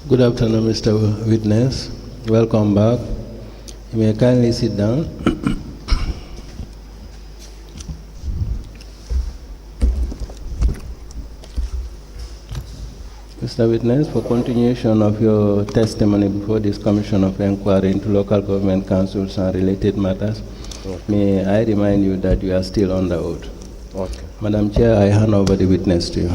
Good afternoon, Mr. Witness. Welcome back. You may kindly sit down. Mr. Witness, for continuation of your testimony before this Commission of Inquiry into Local Government Councils and related matters, may I remind you that you are still on the oath. Okay. Madam Chair, I hand over the witness to you.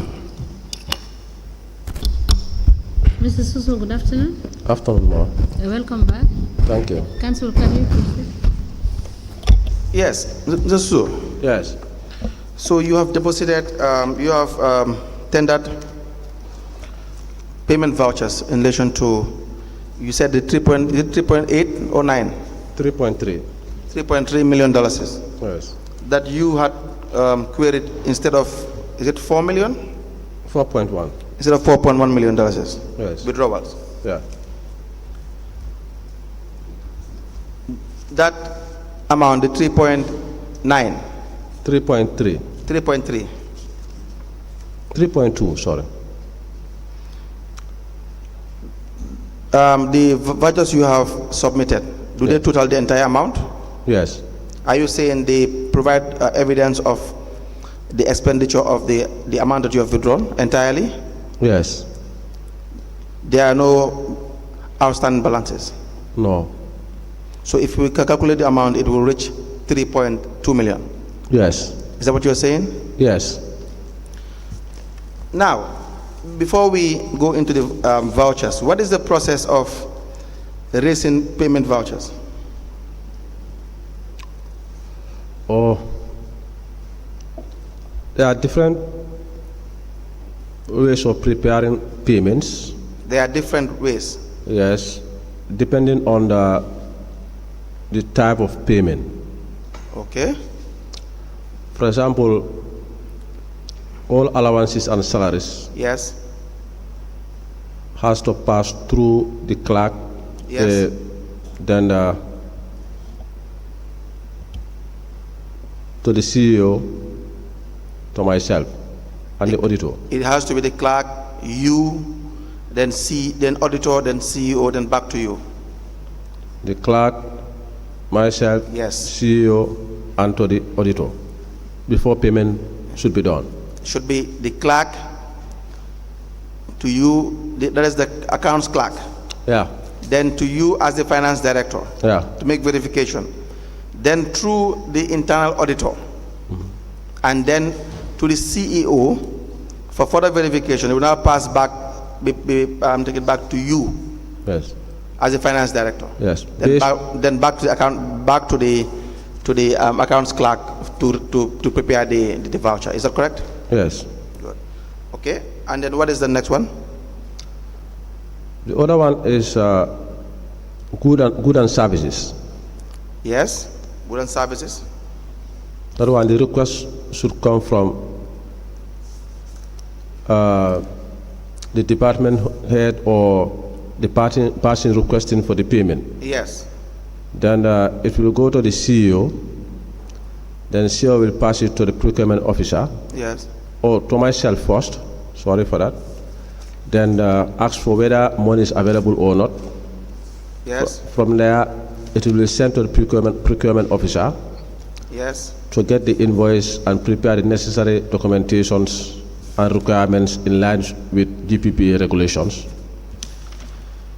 Mr. Suso, good afternoon. Afternoon, ma'am. Welcome back. Thank you. Council, can you proceed? Yes, Mr. Suso. Yes. So you have deposited, you have tendered payment vouchers in relation to, you said the 3.8 or 9? 3.3. $3.3 million Yes. that you had queried instead of, is it 4 million? 4.1. Instead of $4.1 million Yes. withdrawals. Yeah. That amount, the 3.9, 3.3. 3.3, 3.2, sorry. the vouchers you have submitted, do they total the entire amount? Yes. Are you saying they provide evidence of the expenditure of the amount that you have withdrawn entirely? Yes. There are no outstanding balances. No. So if we calculate the amount, it will reach 3.2 million. Yes. Is that what you're saying? Yes. Now, before we go into the vouchers, what is the process of raising payment vouchers? Oh, there are different ways of preparing payments. There are different ways. Yes, depending on the type of payment. Okay. For example, all allowances and salaries Yes. has to pass through the clerk. Yes. Then to the CEO, to myself, and the auditor. It has to be the clerk, you, then auditor, then CEO, then back to you. The clerk, myself, Yes. CEO, and to the auditor, before payment should be done. Should be the clerk to you, that is the accounts clerk, Yeah, then to you as the finance director yeah, to make verification, then through the internal auditor, and then to the CEO for further verification. It will now pass back, take it back to you yes, as the finance director. yes. Then back to the account, back to the accounts clerk to prepare the voucher. Is that correct? Yes. Good. Okay. And then what is the next one? The other one is good and services. Yes. Goods and services. That one, the request should come from the department head or the person requesting for the payment. Yes. Then it will go to the CEO. Then CEO will pass it to the procurement officer, Yes. or to myself first. Sorry for that. Then ask for whether money is available or not. Yes. From there, it will be sent to the procurement officer Yes. to get the invoice and prepare the necessary documentations and requirements in line with GPPA regulations.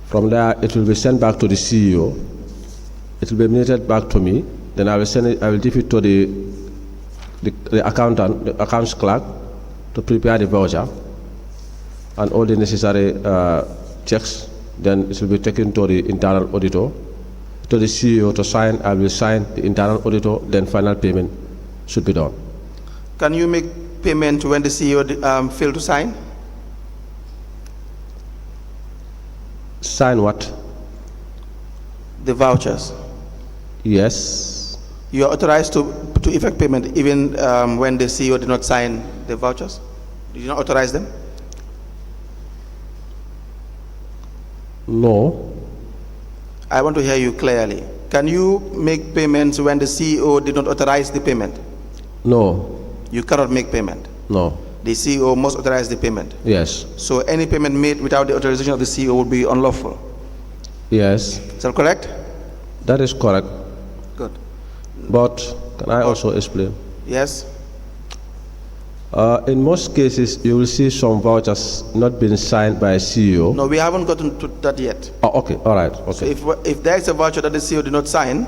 From there, it will be sent back to the CEO. It will be minted back to me. Then I will send it. I will give it to the accountant, the accounts clerk, to prepare the voucher and all the necessary checks. Then it will be taken to the internal auditor, to the CEO to sign. I will sign the internal auditor. Then final payment should be done. Can you make payment when the CEO failed to sign? Sign what? The vouchers. Yes. You are authorized to effect payment even when the CEO did not sign the vouchers? Did you not authorize them? No. I want to hear you clearly. Can you make payments when the CEO did not authorize the payment? No. You cannot make payment. No. the CEO must authorize the payment. Yes. So any payment made without the authorization of the CEO would be unlawful. Yes. Is that correct? That is correct. Good. But can I also explain? Yes. In most cases, you will see some vouchers not being signed by a CEO. No, we haven't gotten to that yet. Oh, okay, all right, So okay. if there is a voucher that the CEO did not sign,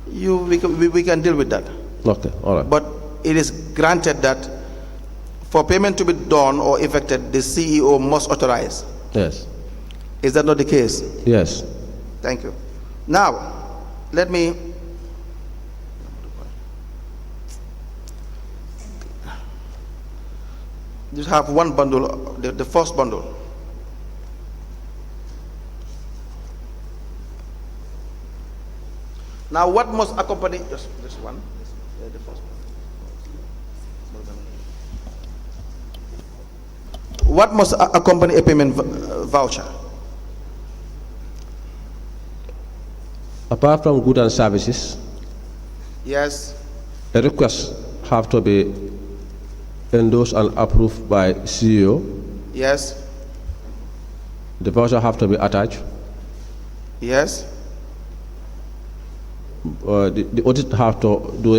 we can deal with that. Okay, all right. But it is granted that for payment to be done or effected, the CEO must authorize. Yes. Is that not the case? Yes. Thank you. Now, let me just have one bundle, the first bundle. Now, what must accompany just this one? The first one. What must accompany a payment voucher? Apart from goods and services, Yes. a request have to be endorsed and approved by CEO. Yes. The voucher have to be attached. Yes. The audit have to do.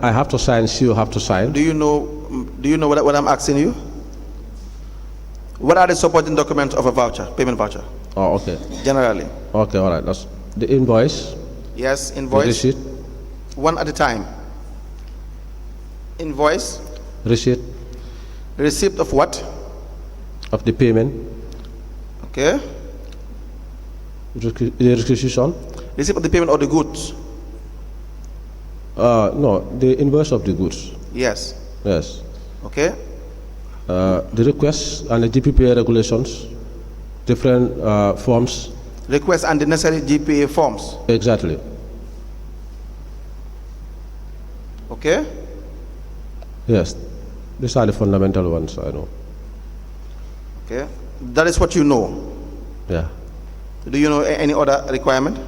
I have to sign. CEO have to sign. Do you know what I'm asking you? What are the supporting documents of a voucher, payment voucher, Oh, okay. generally? Okay, all right. That's the invoice. Yes, The invoice. receipt. One at a time. Invoice. Receipt Receipt of what? of the payment. Okay. The requisition. Receipt of the payment or the goods? No, the invoice of the goods. Yes. Yes. Okay. The request and the GPPA regulations, different forms. Request and the necessary GPA forms. Exactly. Okay. Yes. These are the fundamental ones, I know. Okay. That is what you know. Yeah. Do you know any other requirement?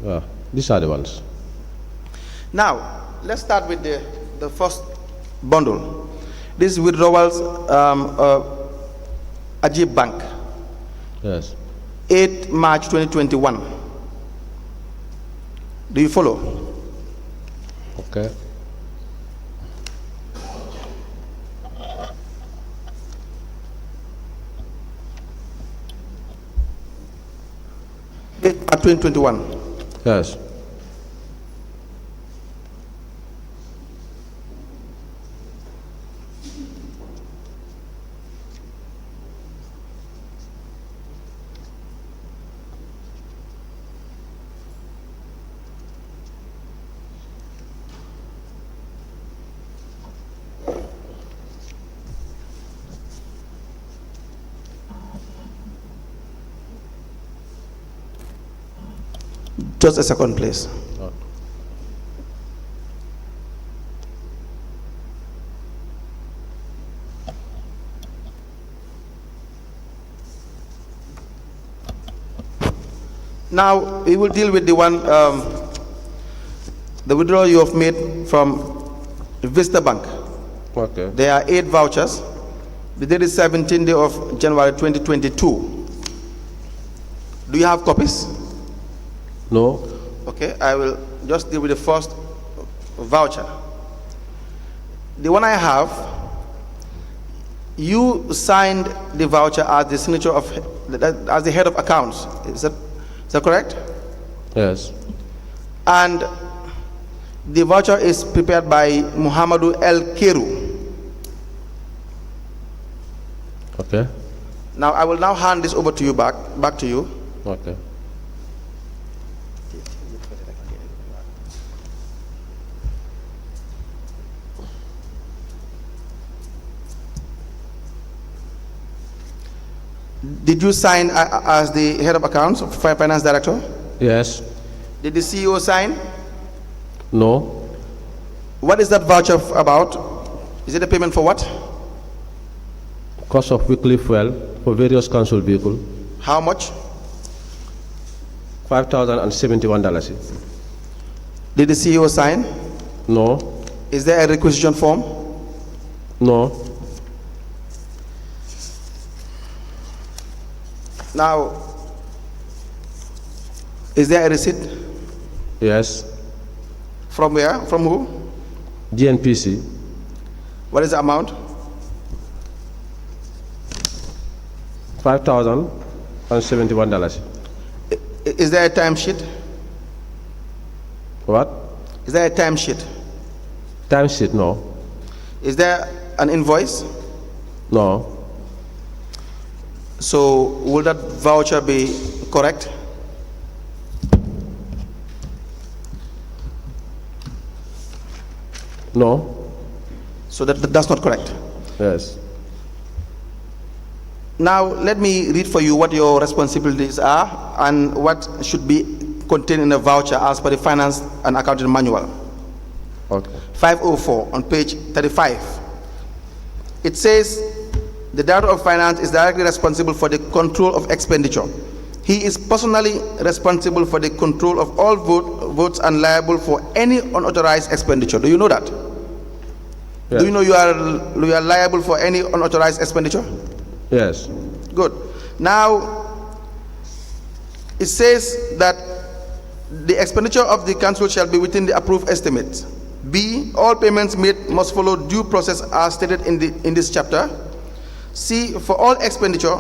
Yeah. These are the ones. Now, let's start with the first bundle. This is withdrawals Ajib Bank, Yes. 8 March 2021. Do you follow? Okay. At 2021. Yes. Just a second, please. Now, we will deal with the one, the withdrawal you have made from Vista Bank. Okay. There are 8 vouchers. The date is 17th day of January 2022. Do you have copies? No. Okay, I will just deal with the first voucher. The one I have, you signed the voucher as the signature of, as the head of accounts. Is that correct? Yes. And the voucher is prepared by Muhammadu El Keru. Okay. Now I will now hand this over to you back to you. Okay. Did you sign as the head of accounts, finance director? Yes. Did the CEO sign? No. What is that voucher about? Is it a payment for what? Cost of weekly fuel for various council vehicles. How much? $5,071. Did the CEO sign? No. Is there a requisition form? No. Now, is there a receipt? Yes. From where? From who? GNPC. What is the amount? $5,071. Is there a timesheet? What? Is there a timesheet? Timesheet? No. Is there an invoice? No. So will that voucher be correct? No. So that's not correct. Yes. Now let me read for you what your responsibilities are and what should be contained in a voucher as per the Finance and Accounting Manual. Okay. 504 on page 35. It says the Director of Finance is directly responsible for the control of expenditure. He is personally responsible for the control of all votes and liable for any unauthorized expenditure. Do you know that? Yes. Do you know you are liable for any unauthorized expenditure? Yes. Good. Now, it says that the expenditure of the council shall be within the approved estimates. B, all payments made must follow due process as stated in this chapter. C, for all expenditure,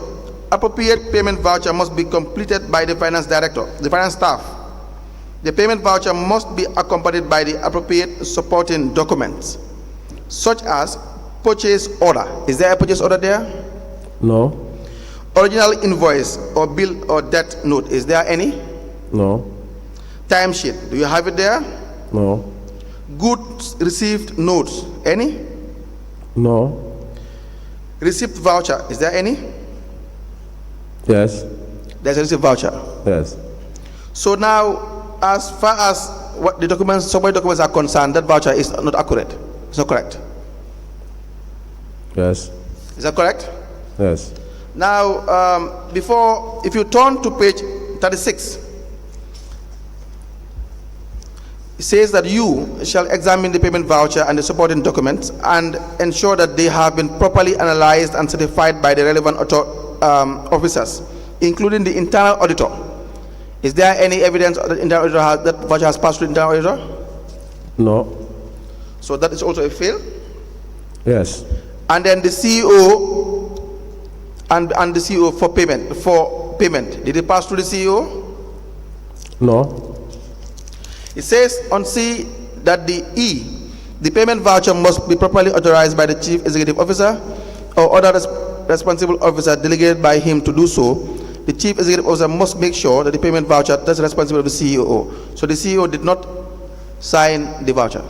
appropriate payment voucher must be completed by the finance director, the finance staff. The payment voucher must be accompanied by the appropriate supporting documents, such as purchase order. Is there a purchase order there? No. Original invoice or bill or debt note. Is there any? No. Timesheet. Do you have it there? No. Goods received notes. Any? No. Receipt voucher. Is there any? Yes. There's a receipt voucher. Yes. So now, as far as what the documents, summary documents are concerned, that voucher is not accurate. It's not correct. Yes. Is that correct? Yes. Now, if you turn to page 36, it says that you shall examine the payment voucher and the supporting documents and ensure that they have been properly analyzed and certified by the relevant officers, including the internal auditor. Is there any evidence that the internal auditor that voucher has passed through the internal auditor? No. So that is also a fail. Yes. And then the CEO and the CEO for payment. Did it pass through the CEO? No. It says on C that the payment voucher must be properly authorized by the Chief Executive Officer or other responsible officer delegated by him to do so. The Chief Executive Officer must make sure that the payment voucher that's the responsibility of the CEO. So the CEO did not sign the voucher.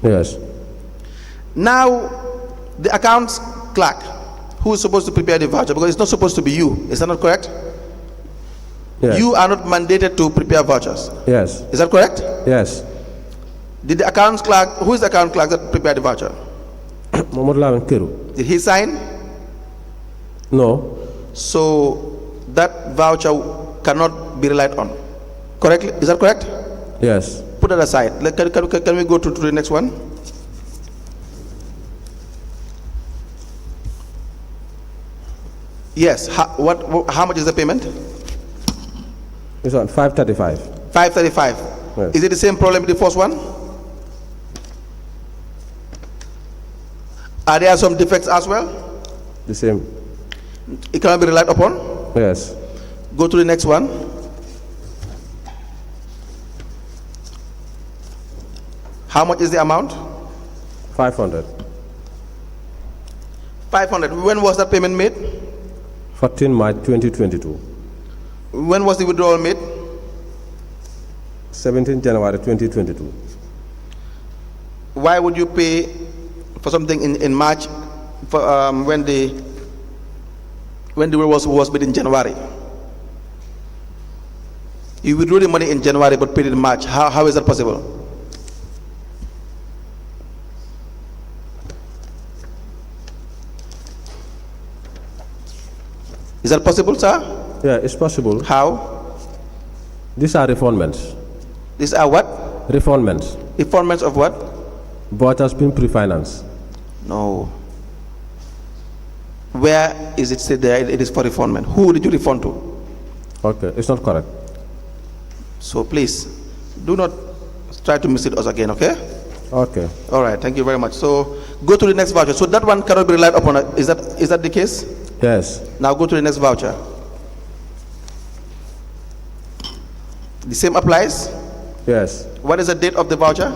Yes. Now, the accounts clerk, who is supposed to prepare the voucher, because it's not supposed to be you. Is that not correct? Yes. You are not mandated to prepare vouchers. Yes. Is that correct? Yes. Did the accounts clerk, who is the account clerk that prepared the voucher? Mohamed Lamin Kiru. Did he sign? No. So that voucher cannot be relied on. Correctly? Is that correct? Yes. Put that aside. Can we go to the next one? Yes. How much is the payment? This one, 535. 535. Yes. Is it the same problem with the first one? Are there some defects as well? The same. It cannot be relied upon? Yes. Go to the next one. How much is the amount? 500. 500. When was that payment made? 14 March 2022. When was the withdrawal made? 17 January 2022. Why would you pay for something in March for, when the withdrawal was made in January? You withdrew the money in January but paid it in March. How is that possible? Is that possible, sir? Yeah, it's possible. How? These are refundments. These are what? Refundments. Refundments of what? Vouchers being pre-financed. No. Where is it said there? It is for refundment. Who did you refund to? Okay, it's not correct. So please, do not try to mislead us again, okay? Okay. All right, thank you very much. So go to the next voucher. So that one cannot be relied upon. Is that the case? Yes. Now go to the next voucher. The same applies? Yes. What is the date of the voucher?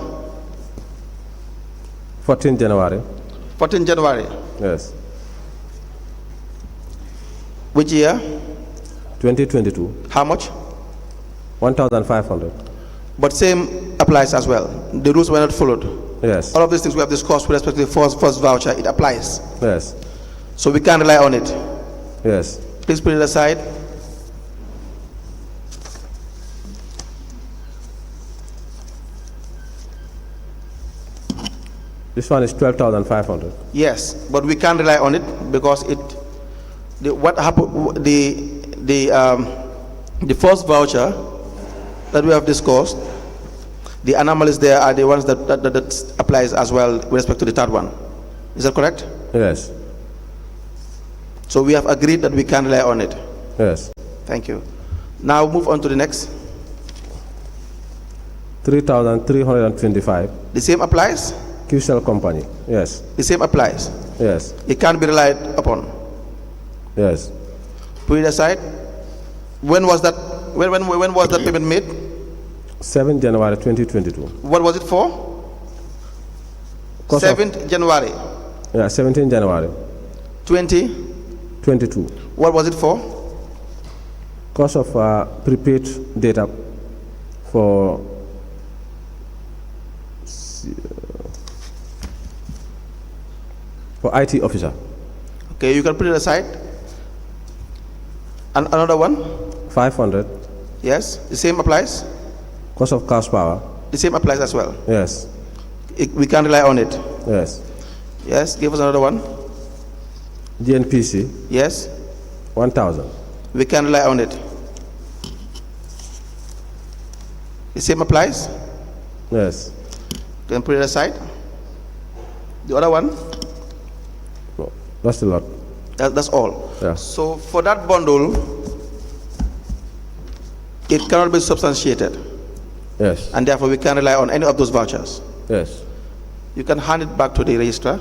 14 January. 14 January. Yes. Which year? 2022. How much? 1,500. But same applies as well. The rules were not followed. Yes. All of these things we have discussed with respect to the first voucher, it applies. Yes. So we can't rely on it. Yes. Please put it aside. This one is 12,500. Yes, but we can't rely on it because what happened, the first voucher that we have discussed, the anomalies there are the ones that applies as well with respect to the third one. Is that correct? Yes. So we have agreed that we can rely on it. Yes. Thank you. Now move on to the next. 3,325. The same applies? QCell company. Yes. The same applies. Yes. It can't be relied upon. Yes. Put it aside. When was that? When was that payment made? 7 January 2022. What was it for? 7th January. Yeah, 17 January 2022. What was it for? Cost of prepaid data for IT officer. Okay, you can put it aside. And another one? 500. Yes, the same applies. Cost of cash power. The same applies as well. Yes. We can rely on it. Yes. Yes, give us another one. GNPC. Yes. 1,000. We can rely on it. The same applies. Yes. You can put it aside. The other one? No, that's a lot. That's all. Yeah. So for that bundle, it cannot be substantiated. Yes. And therefore we can rely on any of those vouchers. Yes. You can hand it back to the registrar.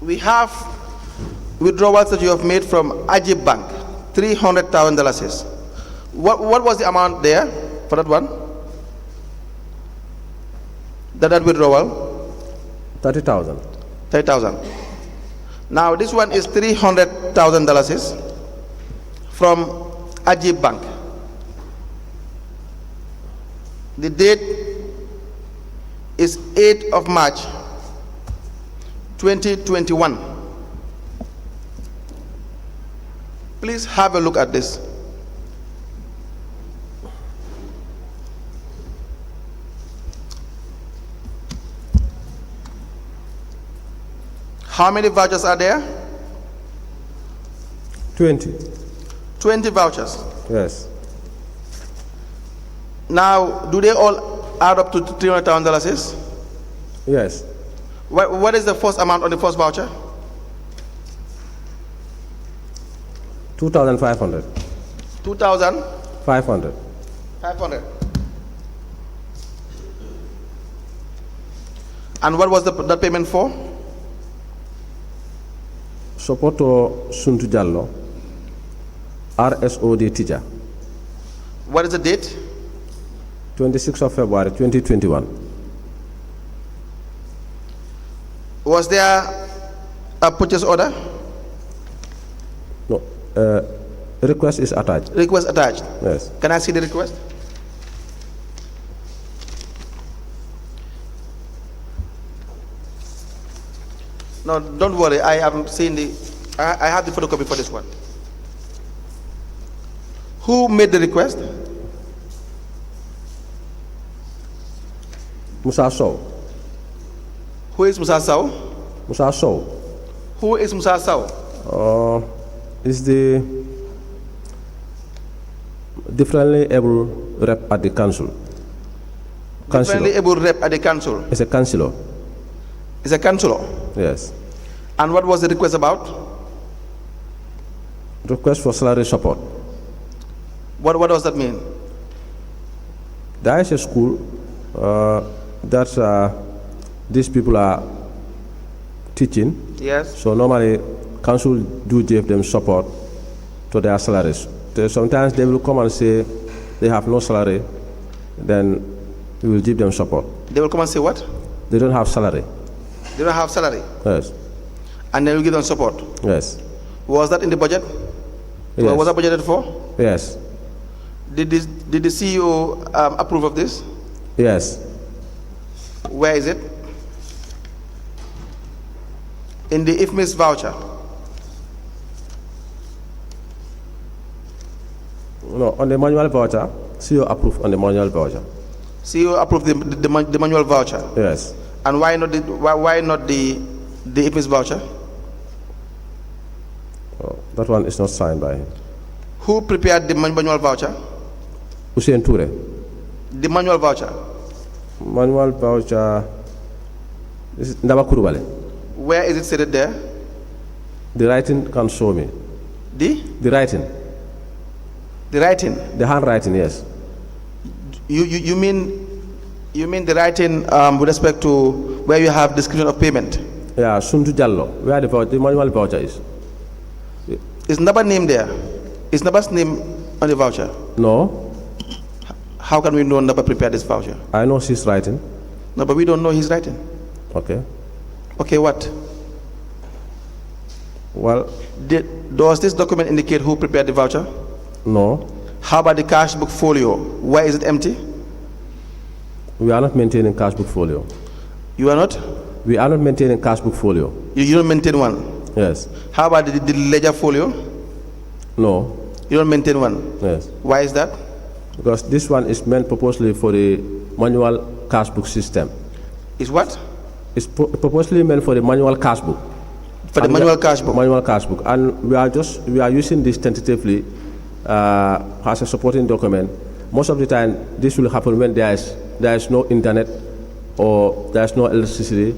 We have withdrawals that you have made from Ajib Bank, $300,000. What was the amount there for that one? That withdrawal? 30,000. 30,000. Now this one is $300,000 from Ajib Bank. The date is 8th of March 2021. Please have a look at this. How many vouchers are there? 20. 20 vouchers. Yes. Now, do they all add up to $300,000? Yes. What is the first amount on the first voucher? 2,500. 2,000? 500. 500. And what was that payment for? Sopoto Suntu Jallo, RSOD teacher. What is the date? 26th of February 2021. Was there a purchase order? No. Request is attached. Request attached? Yes. Can I see the request? No, don't worry. I haven't seen I have the photocopy for this one. Who made the request? Musa Sow. Who is Musa Sow? Musa Sow. Who is Musa Sow? Is the differently able rep at the council. Differently able rep at the council. It's a councillor. It's a councillor. Yes. And what was the request about? Request for salary support. What does that mean? There is a school that these people are teaching. Yes. So normally, council do give them support to their salaries. Sometimes they will come and say they have no salary, then we will give them support. They will come and say what? They don't have salary. They don't have salary. Yes. And then we give them support. Yes. Was that in the budget? Yes. What was that budgeted for? Yes. Did the CEO approve of this? Yes. Where is it? In the IFMIS voucher. No, on the manual voucher, CEO approved on the manual voucher. CEO approved the manual voucher. Yes. And why not the IFMIS voucher? Oh, that one is not signed by him. Who prepared the manual voucher? Hussein Toure. The manual voucher. Manual voucher. This is Ndaba Kurubale. Where is it stated there? The writing can show me. The writing. The writing. The handwriting, yes. You mean the writing with respect to where you have description of payment? Yeah, Suntu Jallo. Where the manual voucher is. Is Naba's name there? Is Naba's name on the voucher? No. How can we know Naba prepared this voucher? I know his writing. No, but we don't know his writing. Okay. Okay, what? Well, does this document indicate who prepared the voucher? no. How about the cash book folio? Where is it empty? We are not maintaining cash book folio. You are not? We are not maintaining cash book folio. You don't maintain one? Yes. How about the ledger folio? No. You don't maintain one? Yes. Why is that? Because this one is meant purposely for the manual cash book system. Is what? It's purposely meant for the manual cash book. For the manual cash book? Manual cash book. And we are using this tentatively as a supporting document. Most of the time, this will happen when there is no internet or there is no electricity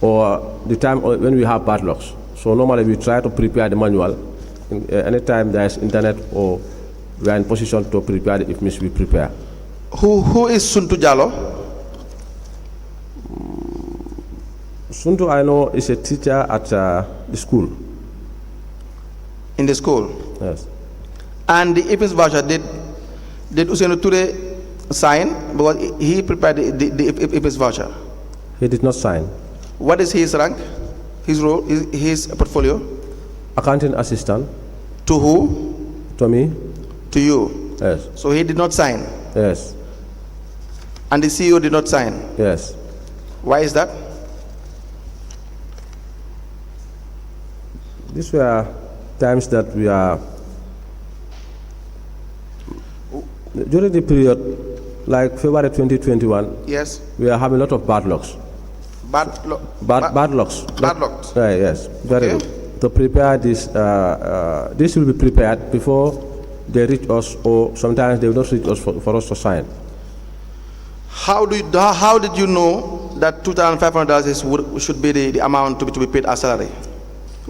or the time when we have bad locks. So normally we try to prepare the manual. Anytime there is internet or we are in position to prepare it, if we prepare. Who is Suntu Jallo? Suntu, I know, is a teacher at the school. In the school? Yes. And the IFMIS voucher, did Usainu Ture sign? Because he prepared the IFMIS voucher. He did not sign. What is his rank? His role? His portfolio? Accounting assistant. To who? To me. To you? Yes. So he did not sign? Yes. And the CEO did not sign? Yes. Why is that? These were times that we are, during the period, like February 2021, yes, we are having a lot of bad locks. Bad locks. Bad locks. Right, yes, very Okay. good. To prepare this, this will be prepared before they reach us, or sometimes they will not reach us for us to sign. How did you know that $2,500 should be the amount to be paid as salary?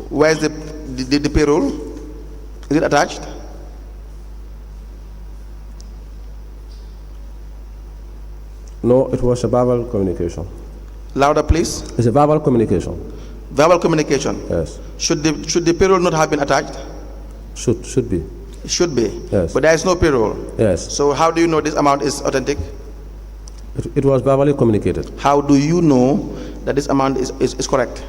Where is the payroll? Is it attached? No, it was a verbal communication. Louder, please. It's a verbal communication. Verbal communication. Yes. Should the payroll not have been attached? Should be. It should be. Yes. But there is no payroll. Yes. So how do you know this amount is authentic? It was verbally communicated. How do you know that this amount is correct?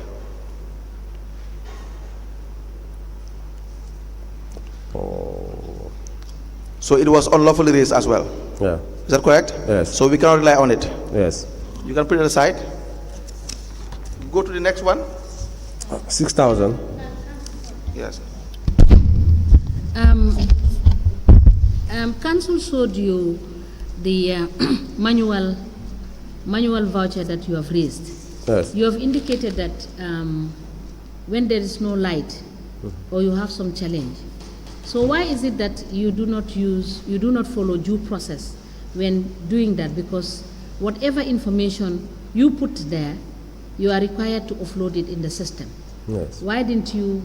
So it was unlawfully raised as well. Yeah. Is that correct? Yes. So we cannot rely on it. Yes. You can put it aside. Go to the next one. 6,000. Yes. Council showed you the manual voucher that you have raised. Yes. You have indicated that when there is no light or you have some challenge. So why is it that you do not follow due process when doing that, because whatever information you put there, you are required to offload it in the system. Yes. Why didn't you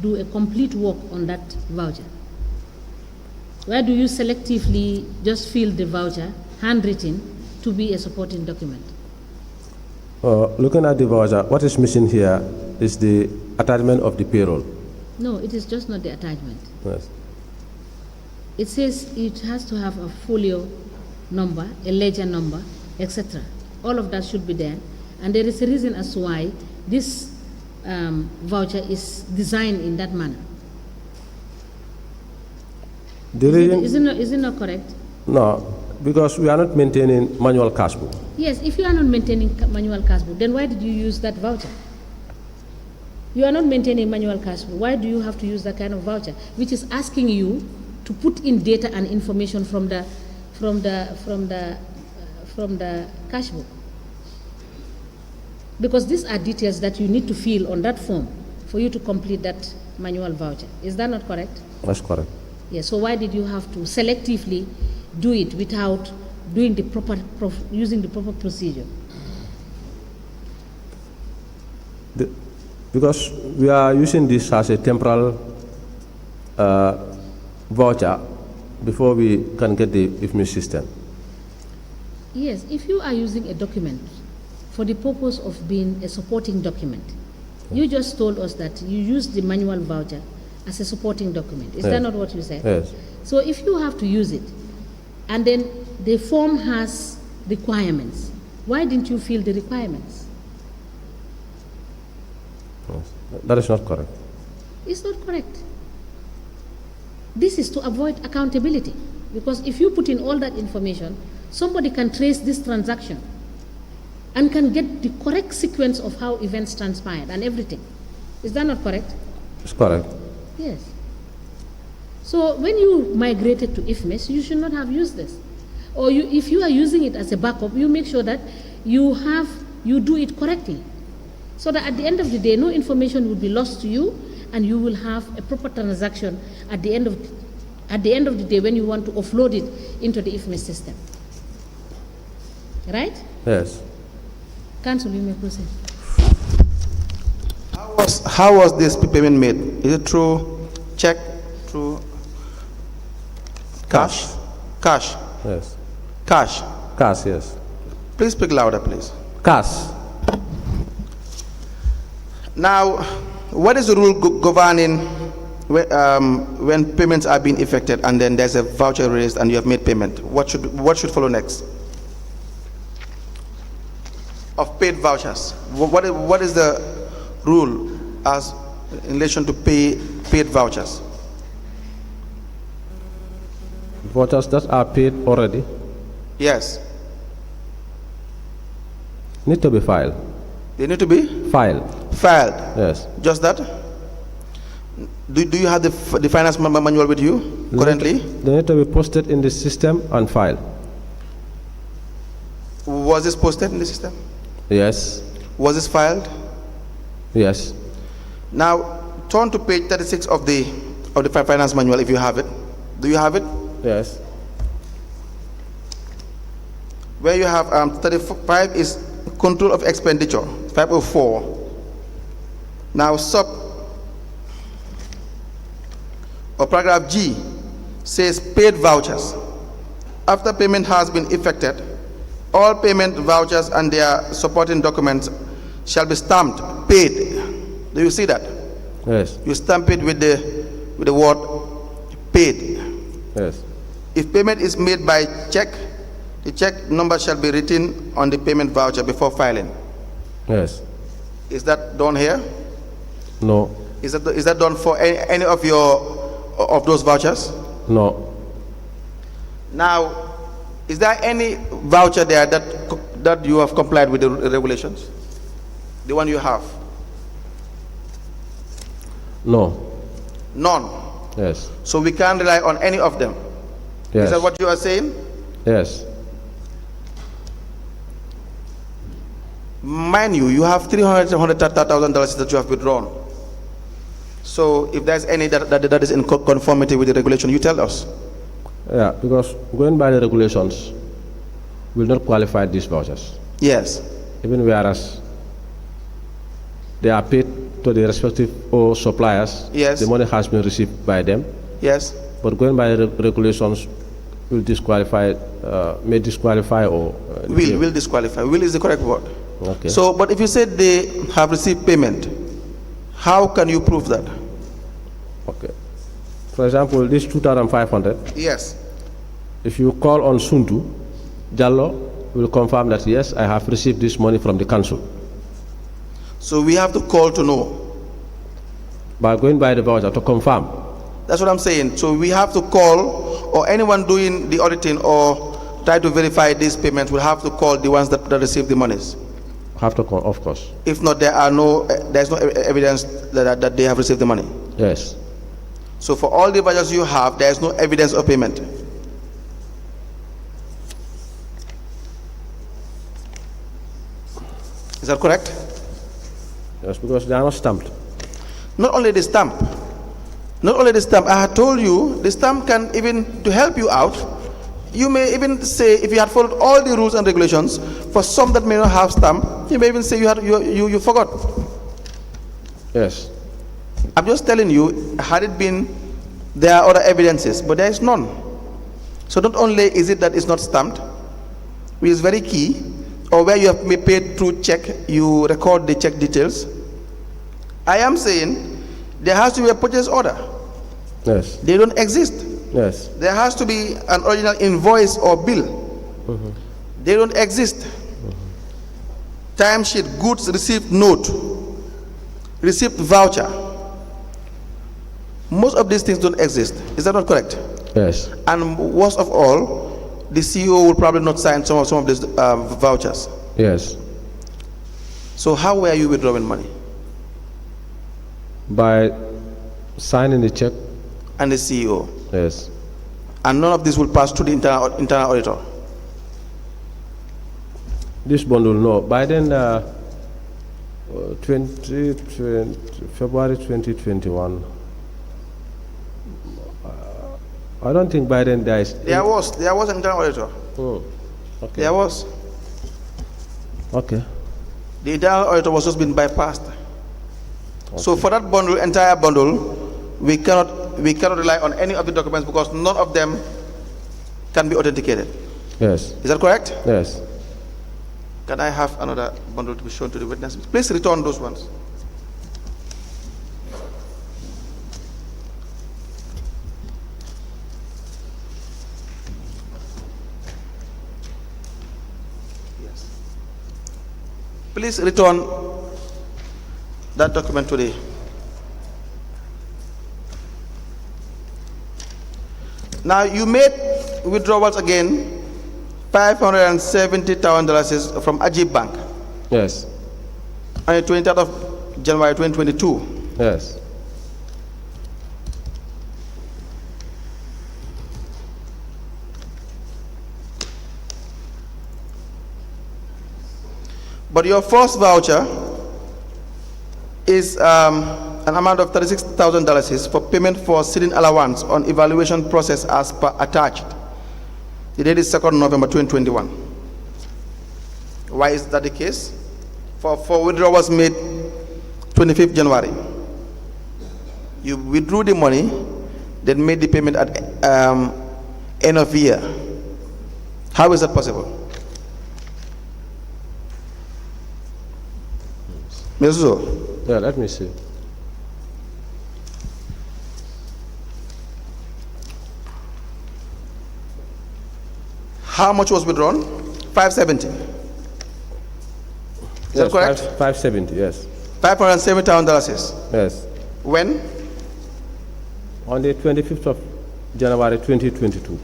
do a complete work on that voucher? Why do you selectively just fill the voucher, handwritten, to be a supporting document? Looking at the voucher, what is missing here is the attachment of the payroll. No, it is just not the attachment. Yes. It says it has to have a folio number, a ledger number, etc. All of that should be there. And there is a reason as to why this voucher is designed in that manner. Is it not correct? No, because we are not maintaining manual cash book. Yes, if you are not maintaining manual cash book, then why did you use that voucher? You are not maintaining manual cash book. Why do you have to use that kind of voucher, which is asking you to put in data and information from the cash book? Because these are details that you need to fill on that form for you to complete that manual voucher. Is that not correct? That's correct. Yes. So why did you have to selectively do it without doing the using the proper procedure? Because we are using this as a temporal voucher before we can get the IFMI system. Yes, if you are using a document for the purpose of being a supporting document, you just told us that you use the manual voucher as a supporting document. Is that not what you said? Yes. So if you have to use it, and then the form has requirements, why didn't you fill the requirements? Yes. That is not correct. It's not correct. This is to avoid accountability, because if you put in all that information, somebody can trace this transaction and can get the correct sequence of how events transpired and everything. Is that not correct? It's correct. Yes. So when you migrated to IFMIS, you should not have used this. Or if you are using it as a backup, you make sure that you do it correctly, so that at the end of the day, no information will be lost to you, and you will have a proper transaction at the end of the day when you want to offload it into the IFMIS system. Right? Yes. Council, you may proceed. How was this payment made? Is it through check, through cash? Cash. Yes. Cash. Cash, yes. Please speak louder, please. Cash. Now, what is the rule governing when payments are being effected and then there's a voucher raised and you have made payment? What should follow next? Of paid vouchers. What is the rule as in relation to paid vouchers? Vouchers that are paid already Yes. need to be filed. They need to be Filed. filed. Yes. Just that? Do you have the finance manual with you currently? They need to be posted in the system and filed. Was this posted in the system? Yes. Was this filed? Yes. Now, turn to page 36 of the finance manual if you have it. Do you have it? Yes. Where you have 35 is control of expenditure, 504. Now, paragraph G says paid vouchers. After payment has been effected, all payment vouchers and their supporting documents shall be stamped paid. Do you see that? Yes. You stamp it with the word paid. Yes. If payment is made by check, the check number shall be written on the payment voucher before filing. Yes. Is that done here? No. Is that done for any of those vouchers? No. Now, is there any voucher there that you have complied with the regulations? The one you have? No. None. Yes. So we can't rely on any of them. Yes. Is that what you are saying? Yes. Mind you, you have $300,000 that you have withdrawn. So if there's any that is in conformity with the regulation, you tell us. Yeah, because going by the regulations, will not qualify these vouchers. Yes. Even whereas they are paid to the respective or suppliers, Yes. the money has been received by them. Yes. But going by the regulations, will disqualify, may disqualify or Will disqualify. Will is the correct word. Okay. So, but if you said they have received payment, how can you prove that? Okay. For example, this 2,500. Yes. If you call on Suntu, Jallo will confirm that yes, I have received this money from the council. So we have to call to know. By going by the voucher to confirm. That's what I'm saying. So we have to call, or anyone doing the auditing or try to verify these payments will have to call the ones that receive the monies. Have to call, of course. If not, there's no evidence that they have received the money. Yes. So for all the vouchers you have, there is no evidence of payment. Is that correct? Yes, because they are not stamped. Not only the stamp. Not only the stamp. I had told you the stamp can even, to help you out, you may even say, if you had followed all the rules and regulations, for some that may not have stamp, you may even say you forgot. Yes. I'm just telling you, had it been, there are other evidences, but there is none. So not only is it that it's not stamped, which is very key, or where you have been paid through check, you record the check details. I am saying there has to be a purchase order. Yes. They don't exist. Yes. There has to be an original invoice or bill. They don't exist. Timesheet, goods received note, received voucher. Most of these things don't exist. Is that not correct? Yes. And worst of all, the CEO will probably not sign some of these vouchers. Yes. So how were you withdrawing money? By signing the check. And the CEO. Yes. And none of this will pass to the internal auditor. This bundle, no. By then, February 2021. I don't think by then there is. There was an internal auditor. Okay. There was. Okay. The internal auditor was just being bypassed. So for that bundle, entire bundle, we cannot rely on any of the documents because none of them can be authenticated. Yes. Is that correct? Yes. Can I have another bundle to be shown to the witness? Please return those ones. Yes. Please return that document today. Now you made withdrawals again, $570,000 from Ajib Bank Yes. on the 23rd of January 2022. Yes. But your first voucher is an amount of $36,000 for payment for sitting allowance on evaluation process as per attached. The date is 2nd November 2021. Why is that the case? For withdrawals made 25th January. You withdrew the money, then made the payment at end of year. How is that possible? Mr. Yeah, let me see. How much was withdrawn? 570. Is that correct? 570, yes. $570,000. Yes. When? On the 25th of January 2022.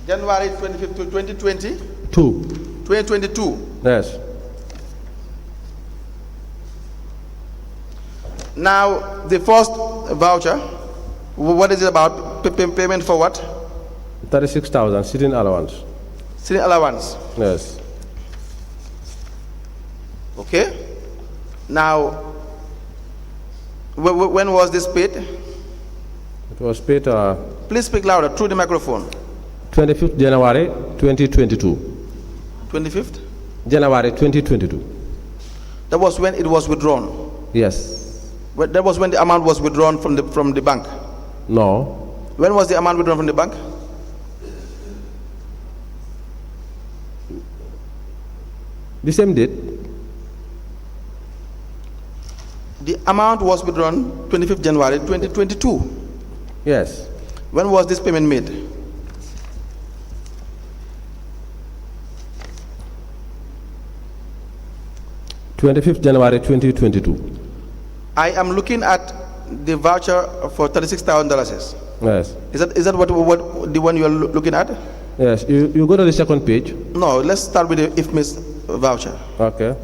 January 25th to 2020? 2022. Yes. Now, the first voucher, what is it about? Payment for what? 36,000 sitting allowance. Sitting allowance. Yes. Okay. Now, when was this paid? It was paid Please speak louder through the microphone. 25th January 2022. 25th? January 2022. That was when it was withdrawn. Yes. That was when the amount was withdrawn from the bank. No. When was the amount withdrawn from the bank? The same date. The amount was withdrawn 25th January 2022. Yes. When was this payment made? January 2022. I am looking at the voucher for $36,000. Yes. Is that what the one you are looking at? Yes. You go to the second page. No, let's start with the IFMIS voucher. Okay.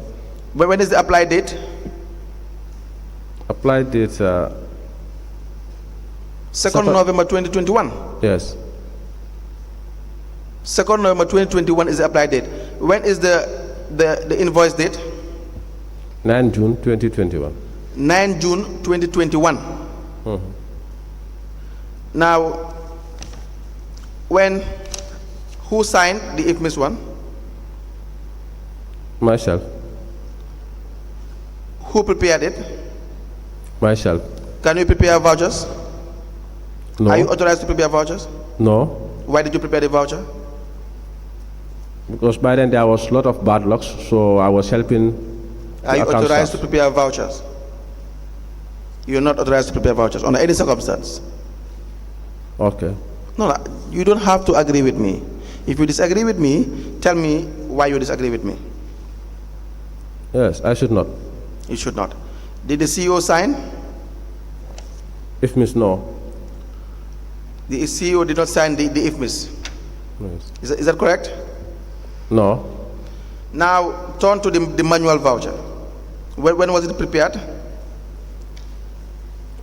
But when is the apply date? Apply date. 2nd Second- November 2021. Yes. 2nd November 2021 is the apply date. When is the invoice date? 9 June 2021. 9 June 2021. Now, who signed the IFMIS one? Myself. Who prepared it? Myself. Can you prepare vouchers? No. Are you authorized to prepare vouchers? No. Why did you prepare the voucher? Because by then there was a lot of bad lucks, so I was helping. Are you account authorized to staff. prepare vouchers? You're not authorized to prepare vouchers under any circumstance. Okay. No, you don't have to agree with me. If you disagree with me, tell me why you disagree with me. Yes, I should not. You should not. Did the CEO sign? If miss no. The CEO did not sign the IFMIS. Yes. Is that correct? No. Now, turn to the manual voucher. When was it prepared?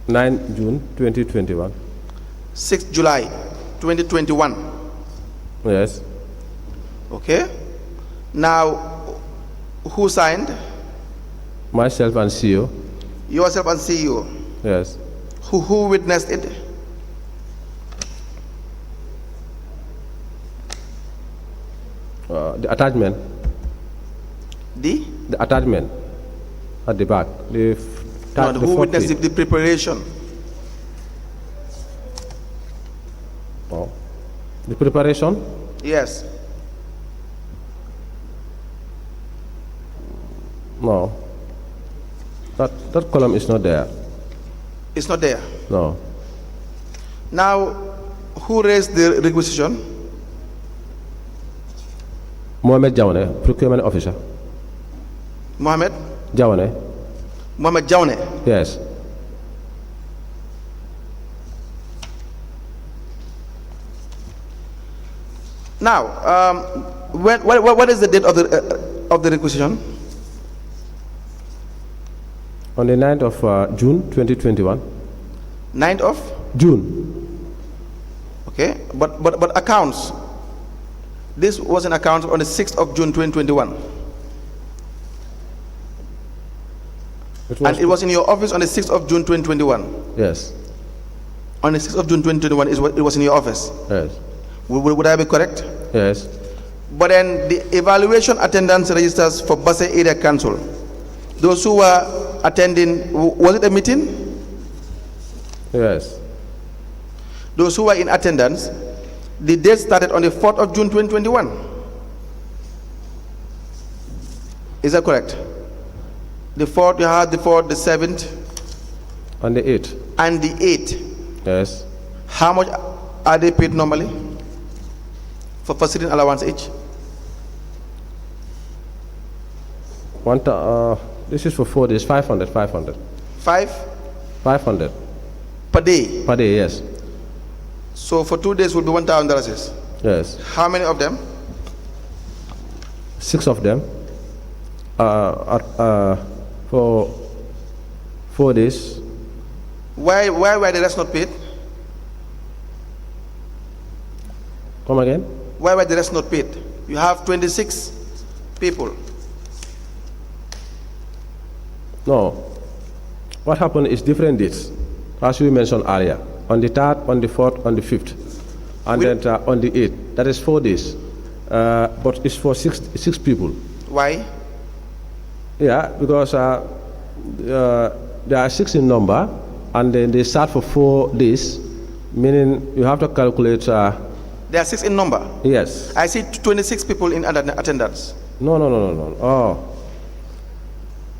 9 June 2021. 6th July 2021. Yes. Okay. Now, who signed? Myself and CEO. Yourself and CEO. Yes. Who witnessed it? The attachment. The attachment at the back. The who fourth witnessed page. the preparation? Oh. The preparation? Yes. No. That column is not there. It's not there. No. Now, who raised the requisition? Mohamed Jawane, procurement officer. Mohammed? Jawane. Mohammed Jaune. Yes. Now, what is the date of the requisition? On the 9th of June 2021. 9th of June. Okay, but accounts. This was an account on the 6th of June 2021. And it was in your office on the 6th of June 2021. Yes. On the 6th of June 2021, it was in your office. Yes. Would I be correct? Yes. But then the evaluation attendance registers for Basse Area Council, those who were attending, was it a meeting? Yes. Those who were in attendance, the date started on the 4th of June 2021. Is that correct? The 4th, you had the 4th, the 7th, On the 8th. and the 8th. Yes. How much are they paid normally for sitting allowance each? This is for 4 days. 500. 500. 500 per day. per day. Yes. So for 2 days will be $1,000. Yes. How many of them? 6 of them. For 4 days. Why were the rest not paid? Come again? Why were the rest not paid? You have 26 people. No. What happened is different dates, as we mentioned earlier. on the 3rd, on the 4th, on the 5th, and then on the 8th. That is 4 days. But it's for six people. Why? Yeah, because there are 6 in number, and then they start for 4 days, meaning you have to calculate. There are 6 in number. Yes. I see 26 people in attendance. No. Oh,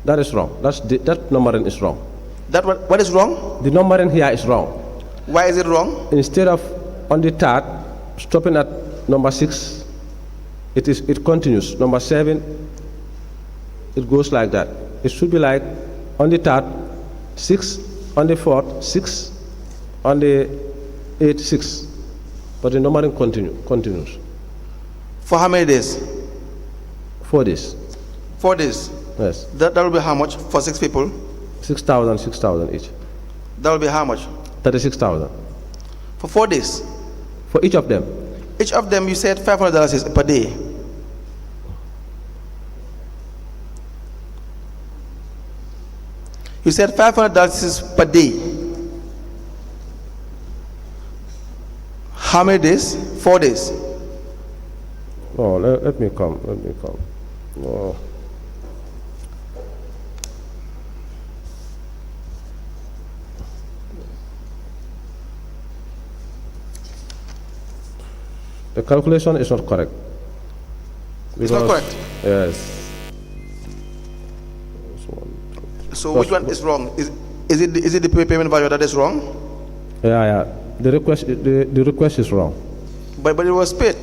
that is wrong. That numbering is wrong. That what is wrong? The numbering here is wrong. Why is it wrong? Instead of on the 3rd, stopping at number 6, it continues. Number 7, it goes like that. It should be like on the 3rd, 6, on the 4th, 6, on the 8th, 6. But the numbering continues. For how many days? 4 days. 4 days. Yes. That will be how much for 6 people? 6,000 each. That will be how much? 36,000 For 4 days. for each of them. Each of them, you said $500 is per day. You said $500 is per day. How many days? 4 days. Oh, let me come. Oh. The calculation is not correct. It's not correct. Yes. So which one is wrong? Is it the payment value that is wrong? Yeah. The request is wrong. But it was paid.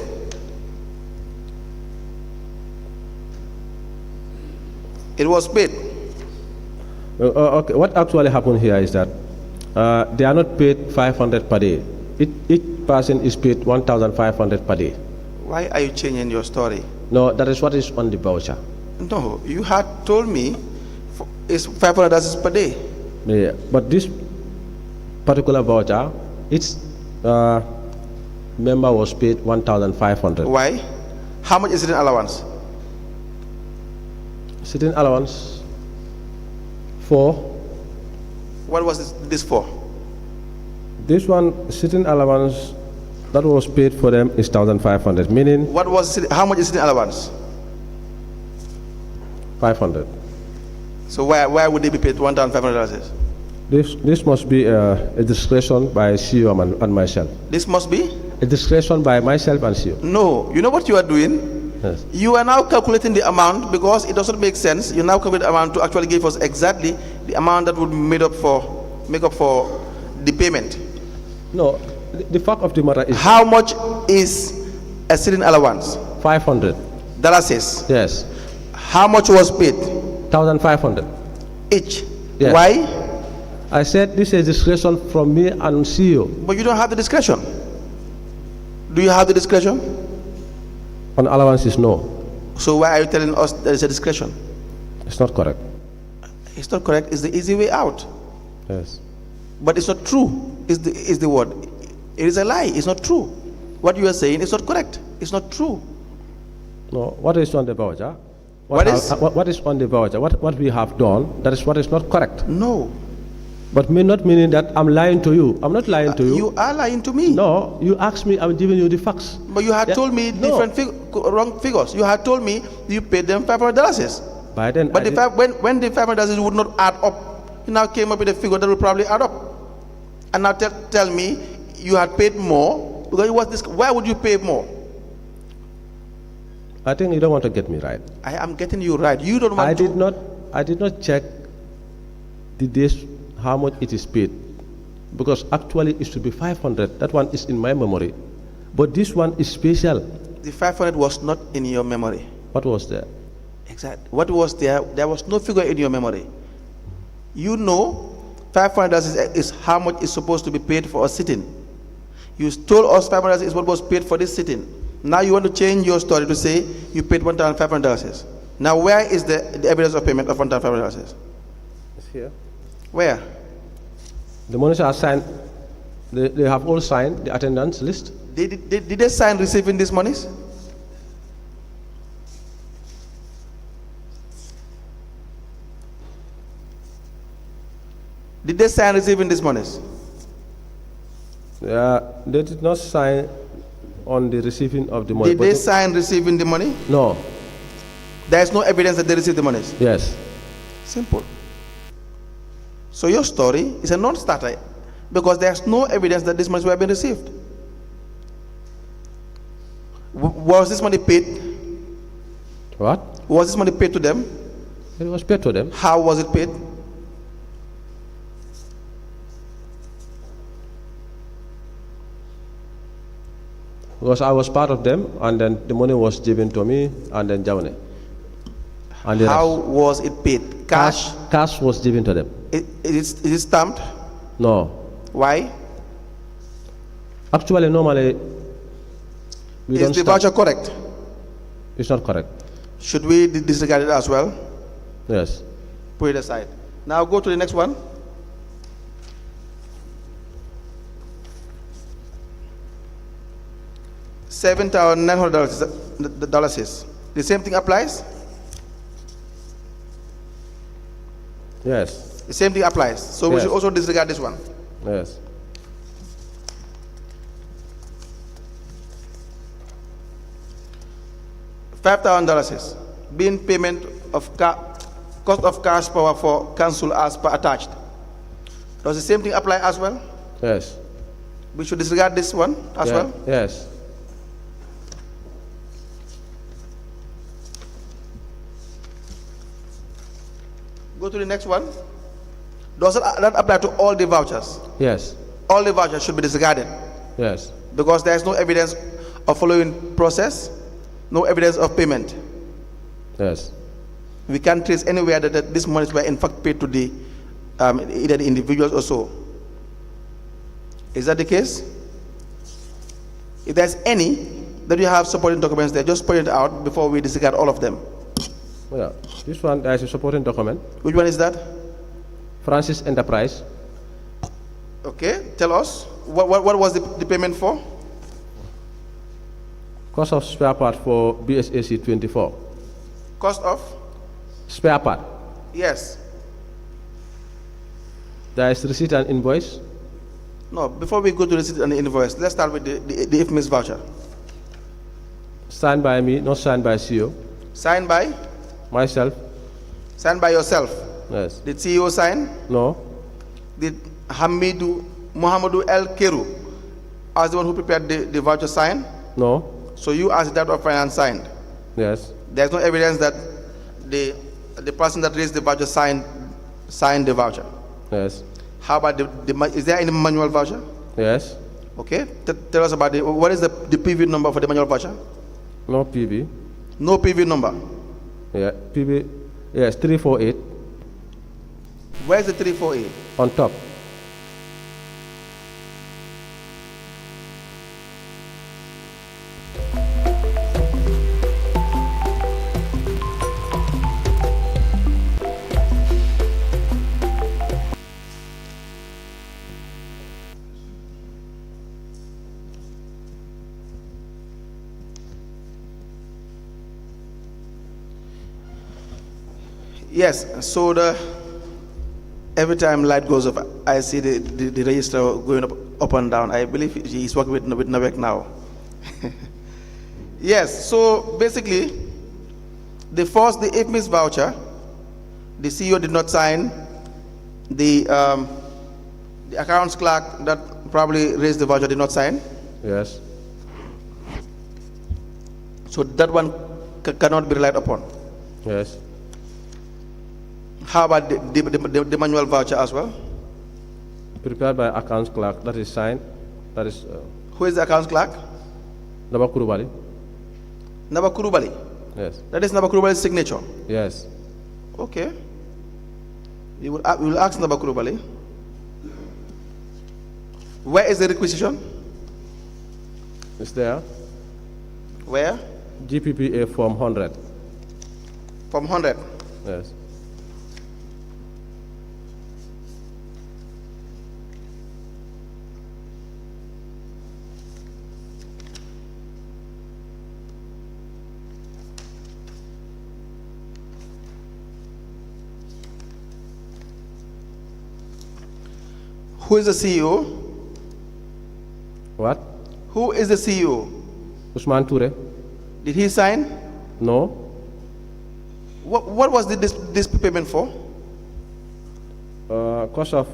It was paid. Okay. What actually happened here is that they are not paid 500 per day. Each person is paid 1,500 per day. Why are you changing your story? No, that is what is on the voucher. No, you had told me it's $500 per day. Yeah, but this particular voucher, its member was paid 1,500. Why? How much is it in allowance? Sitting allowance for What was this for? this one, sitting allowance that was paid for them is 1,500, meaning What was it, how much is it in allowance? 500. So why would they be paid $1,500? This must be a discretion by CEO and myself. This must be? A discretion by myself and CEO. No. You know what you are doing? Yes. You are now calculating the amount because it doesn't make sense. You now calculate the amount to actually give us exactly the amount that would make up for the payment. No, the fact of the matter is How much is a sitting allowance? 500. Dollars. Yes. How much was paid? 1,500. Each. Yes. Why? I said this is discretion from me and CEO. But you don't have the discretion. Do you have the discretion? On allowances, no. So why are you telling us there is a discretion? It's not correct. It's not correct. It's the easy way out. Yes. But it's not true. Is the word. It is a lie. It's not true. What you are saying is not correct. It's not true. No, what is on the voucher? What is? What is on the voucher? What we have done, that is what is not correct. No. But not meaning that I'm lying to you. I'm not lying to you. You are lying to me. No, you asked me, I'm giving you the facts. But you had Yeah, told me no. wrong figures. You had told me you paid them $500. By then, But when the $500 would not add up, you now came up with a figure that will probably add up. And now tell me you had paid more because it was this. Why would you pay more? I think you don't want to get me right. I am getting you right. You don't want I did not check the days how much it is paid, because actually it should be 500. That one is in my memory, but this one is special. The 500 was not in your memory. What was there? Exactly. What was there? There was no figure in your memory. You know, $500 is how much is supposed to be paid for a sitting. You told us $500 is what was paid for this sitting. Now you want to change your story to say you paid $1,500. Now where is the evidence of payment of $1,500? It's here. Where? The monies are signed. They have all signed the attendance list. Did they sign receiving these monies? Did they sign receiving these monies? They did not sign on the receiving of the money. Did they sign receiving the money? No. There is no evidence that they received the money. Yes. Simple. So your story is a non-starter because there's no evidence that this money were being received. Was this money paid? What? Was this money paid to them? It was paid to them. How was it paid? Because I was part of them, and then the money was given to me, and then Jaune. And the How rest. was it paid? Cash? Cash was given to them. Is it stamped? No. Why? Actually, normally, we don't Is the stamp. voucher correct? It's not correct. Should we disregard it as well? Yes. Put it aside. Now go to the next one. $7,900. The same thing applies? Yes. The same thing applies. So we Yes. should also disregard this one. Yes. $5,000 being payment of cost of cash power for council as per attached. Does the same thing apply as well? Yes. We should disregard this one as well. Yes. Go to the next one. Does that apply to all the vouchers? Yes. All the vouchers should be disregarded Yes. because there is no evidence of following process, no evidence of payment. Yes. We can't trace anywhere that these monies were in fact paid to the either the individuals or so. Is that the case? If there's any that you have supporting documents there, just point it out before we disregard all of them. Yeah. This one, there is a supporting document. Which one is that? Francis Enterprise. Okay, tell us. What was the payment for? Cost of spare part for BSAC 24. Cost of? Spare part. Yes. There is receipt and invoice. No, before we go to receipt and the invoice, let's start with the IFMIS voucher. Signed by me, not signed by CEO. Signed by? Myself. Signed by yourself. Yes. Did CEO sign? No. Did Muhammadu El Keru, as the one who prepared the voucher, sign? No. So you as the director of finance signed? Yes. There's no evidence that the person that raised the voucher signed the voucher. Yes. How about is there any manual voucher? Yes. Okay. Tell us about what is the PV number for the manual voucher? No PV. No PV number. Yeah. PV. Yes. 348 Where's the 348? on top. Yes. So every time light goes up, I see the register going up and down. I believe he's working with Navek now. Yes. So basically, the IFMIS voucher, the CEO did not sign. The accounts clerk that probably raised the voucher did not sign. Yes. So that one cannot be relied upon. Yes. How about the manual voucher as well? Prepared by accounts clerk. That is signed. That is Who is the accounts clerk? Nabakurubali. Nabakurubali. Yes. That is Nabakurubali's signature. Yes. Okay. We will ask Nabakurubali. Where is the requisition? It's there. Where? GPPA form 100. From 100. Yes. Who is the CEO? What? Who is the CEO? Usman Toure? Did he sign? No. What was this payment for? Cost of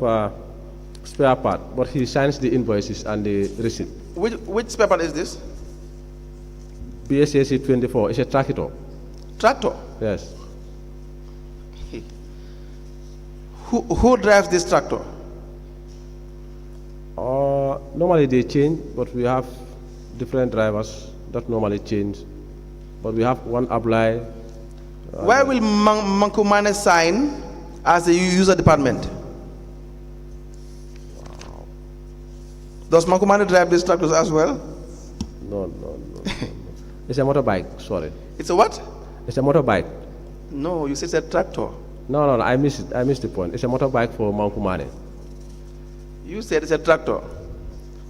spare part, but he signs the invoices and the receipt. Which spare part is this? BSAC 24, it's a tractor. Tractor. Yes. Who drives this tractor? Normally they change, but we have different drivers that normally change. But we have one apply. Why will Mankumane sign as a user department? Does Mankumane drive these tractors as well? No. It's a motorbike, sorry. It's a what? It's a motorbike. No, you said it's a tractor. No, I missed it. I missed the point. It's a motorbike for Mankumane. You said it's a tractor.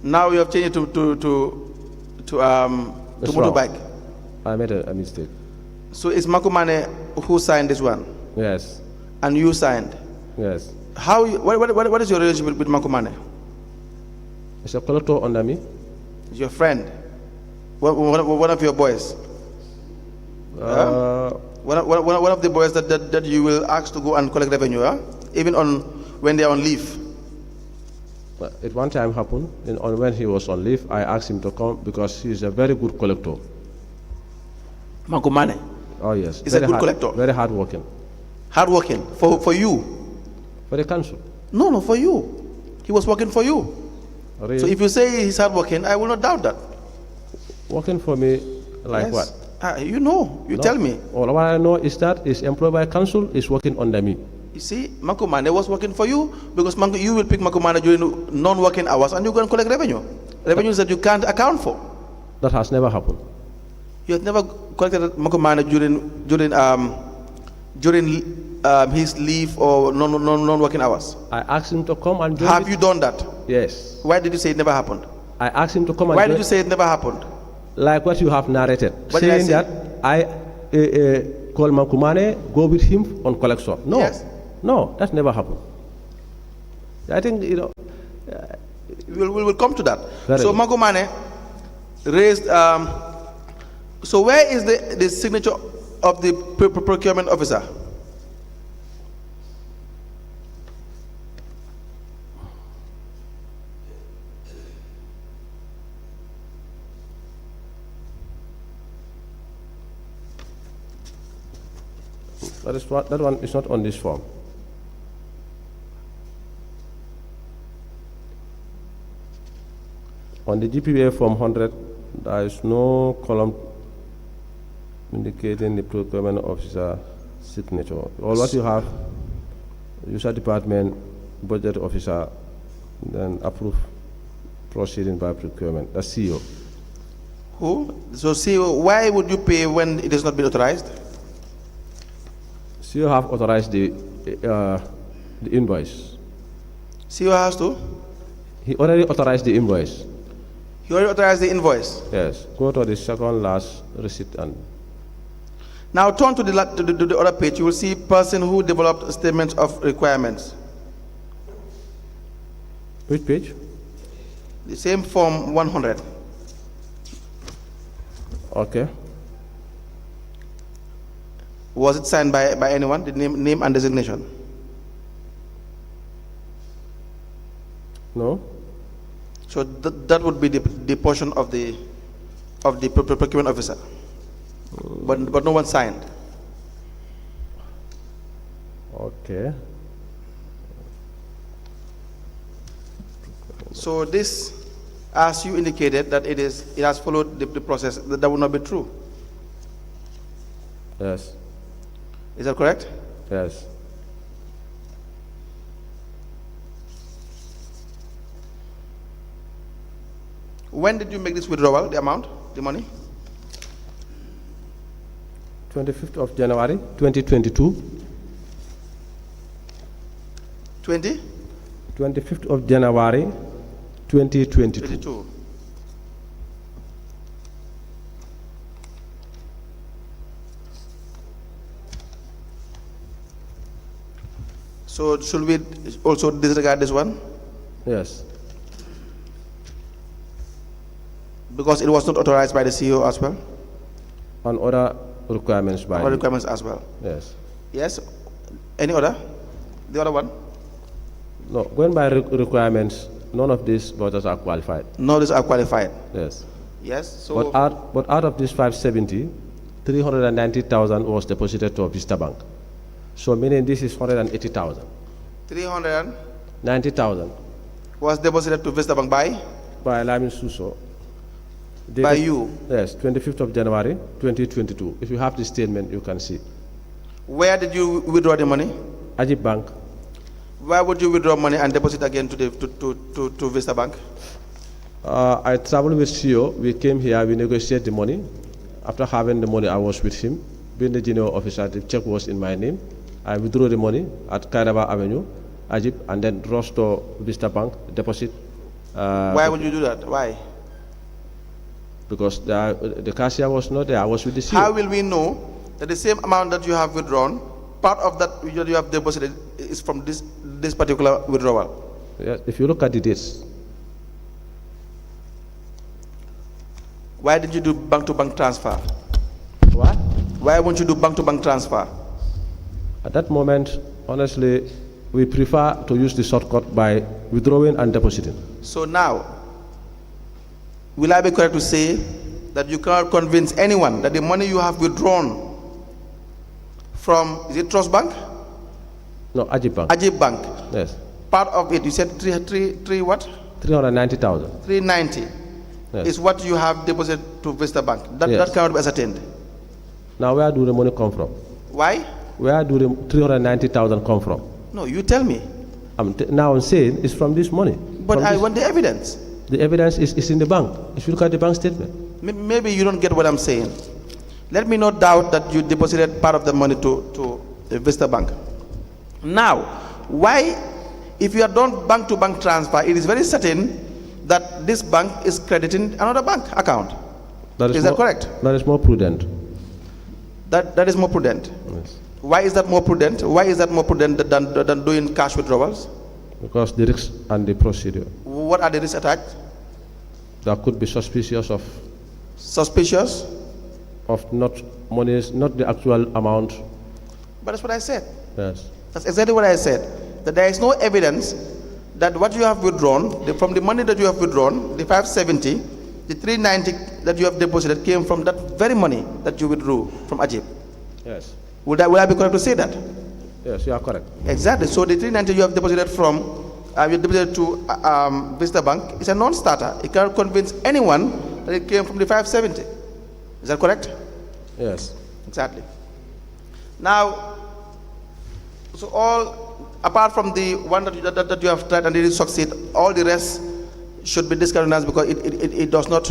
Now you have changed it to motorbike. I made a mistake. So it's Mankumane who signed this one? Yes. And you signed? Yes. What is your relationship with Mankumane? It's a collector under me. It's your friend? One of your boys? One of the boys that you will ask to go and collect revenue, even when they are on leave? At one time happened, when he was on leave, I asked him to come because he is a very good collector. Mankumane? Oh yes. He's a good collector? Very hard working. Hard working? For you? For the council. No, for you. He was working for you. Really? So if you say he's hard working, I will not doubt that. Working for me, like Yes. what? You know, you tell me. All what I know is that he's employed by council, is working under me. You see, Mankumane was working for you because you will pick Mankumane during non-working hours and you go and collect revenue. Revenues that you can't account for. That has never happened. You have never collected Mankumane during his leave or non-working hours. I asked him to come and join. Have you done that? Yes. Why did you say it never happened? I asked him to come and Why join. did you say it never happened? Like what you have narrated, What did I saying say? that I call Mankumane, go with him on collection. No, Yes. no, that never happened. I think, We'll come to that. Very So good. Mankumane raised. So where is the signature of the procurement officer? that one is not on this form. On the GPA form 100, there is no column indicating the procurement officer signature. All what you have, user department, budget officer, then approve proceeding by procurement. That's CEO. Who? So CEO, why would you pay when it has not been authorized? CEO have authorized the invoice. CEO has to? He already authorized the invoice. He already authorized the invoice. Yes. Go to the second last receipt and. Now turn to the other page. You will see person who developed statements of requirements. Which page? The same form 100. Okay. Was it signed by anyone? The name and designation? No. So that would be the portion of the procurement officer. But no one signed. Okay. So this, as you indicated, that it has followed the process. That would not be true. Yes. Is that correct? Yes. When did you make this withdrawal, the amount, the money? 25th of January, 2022. 20? 25th of January, 2022. 22. So should we also disregard this one? Yes. Because it was not authorized by the CEO as well? And other requirements by Other me. requirements as well? Yes. Yes? Any other? The other one? No, going by requirements, none of these vouchers are qualified. No, these are qualified. Yes. Yes, so... But out of this 570, 390,000 was deposited to Vista Bank. So meaning this is 180,000. 390,000 90,000 was deposited to Vista Bank by? by Lamin Suso. By you? Yes, 25th of January, 2022. If you have the statement, you can see. Where did you withdraw the money? Ajib Bank. Where would you withdraw money and deposit again to Vista Bank? I traveled with CEO. We came here, we negotiated the money. After having the money, I was with him. Being the junior officer, the check was in my name. I withdrew the money at Kairaba Avenue, Ajib, and then rushed to Vista Bank, deposit. Why would you do that? Why? Because the cashier was not there. I was with the CEO. How will we know that the same amount that you have withdrawn, part of that you have deposited is from this particular withdrawal? Yes, if you look at the dates. Why did you do bank-to-bank transfer? What? Why won't you do bank-to-bank transfer? At that moment, honestly, we prefer to use the shortcut by withdrawing and depositing. So now, will I be correct to say that you cannot convince anyone that the money you have withdrawn from, is it Trust Bank? No, Ajib Bank. Ajib Bank. Yes. Part of it, you said three what? 390,000. 390 Yes. is what you have deposited to Vista Bank. That Yes. cannot be ascertained. Now, where do the money come from? Why? Where do the 390,000 come from? No, you tell me. Now I'm saying it's from this money. But From I this- want the evidence. The evidence is in the bank. If you look at the bank statement. Maybe you don't get what I'm saying. Let me not doubt that you deposited part of the money to the Vista Bank. Now, why, if you have done bank-to-bank transfer, it is very certain that this bank is crediting another bank account. Is that more, correct? That is more prudent. That is more prudent. Yes. Why is that more prudent? Why is that more prudent than doing cash withdrawals? Because the risks and the procedure. What are the risks attached? There could be suspicious of Suspicious? not monies, not the actual amount. But that's what I said. Yes. That's exactly what I said. That there is no evidence that what you have withdrawn, from the money that you have withdrawn, the 570, the 390 that you have deposited came from that very money that you withdrew from Ajib. Yes. Would I be correct to say that? Yes, you are correct. Exactly. So the 390 you have deposited to Vista Bank is a non-starter. It cannot convince anyone that it came from the 570. Is that correct? Yes. Exactly. Now, so all, apart from the one that you have tried and didn't succeed, all the rest should be discounted because it does not,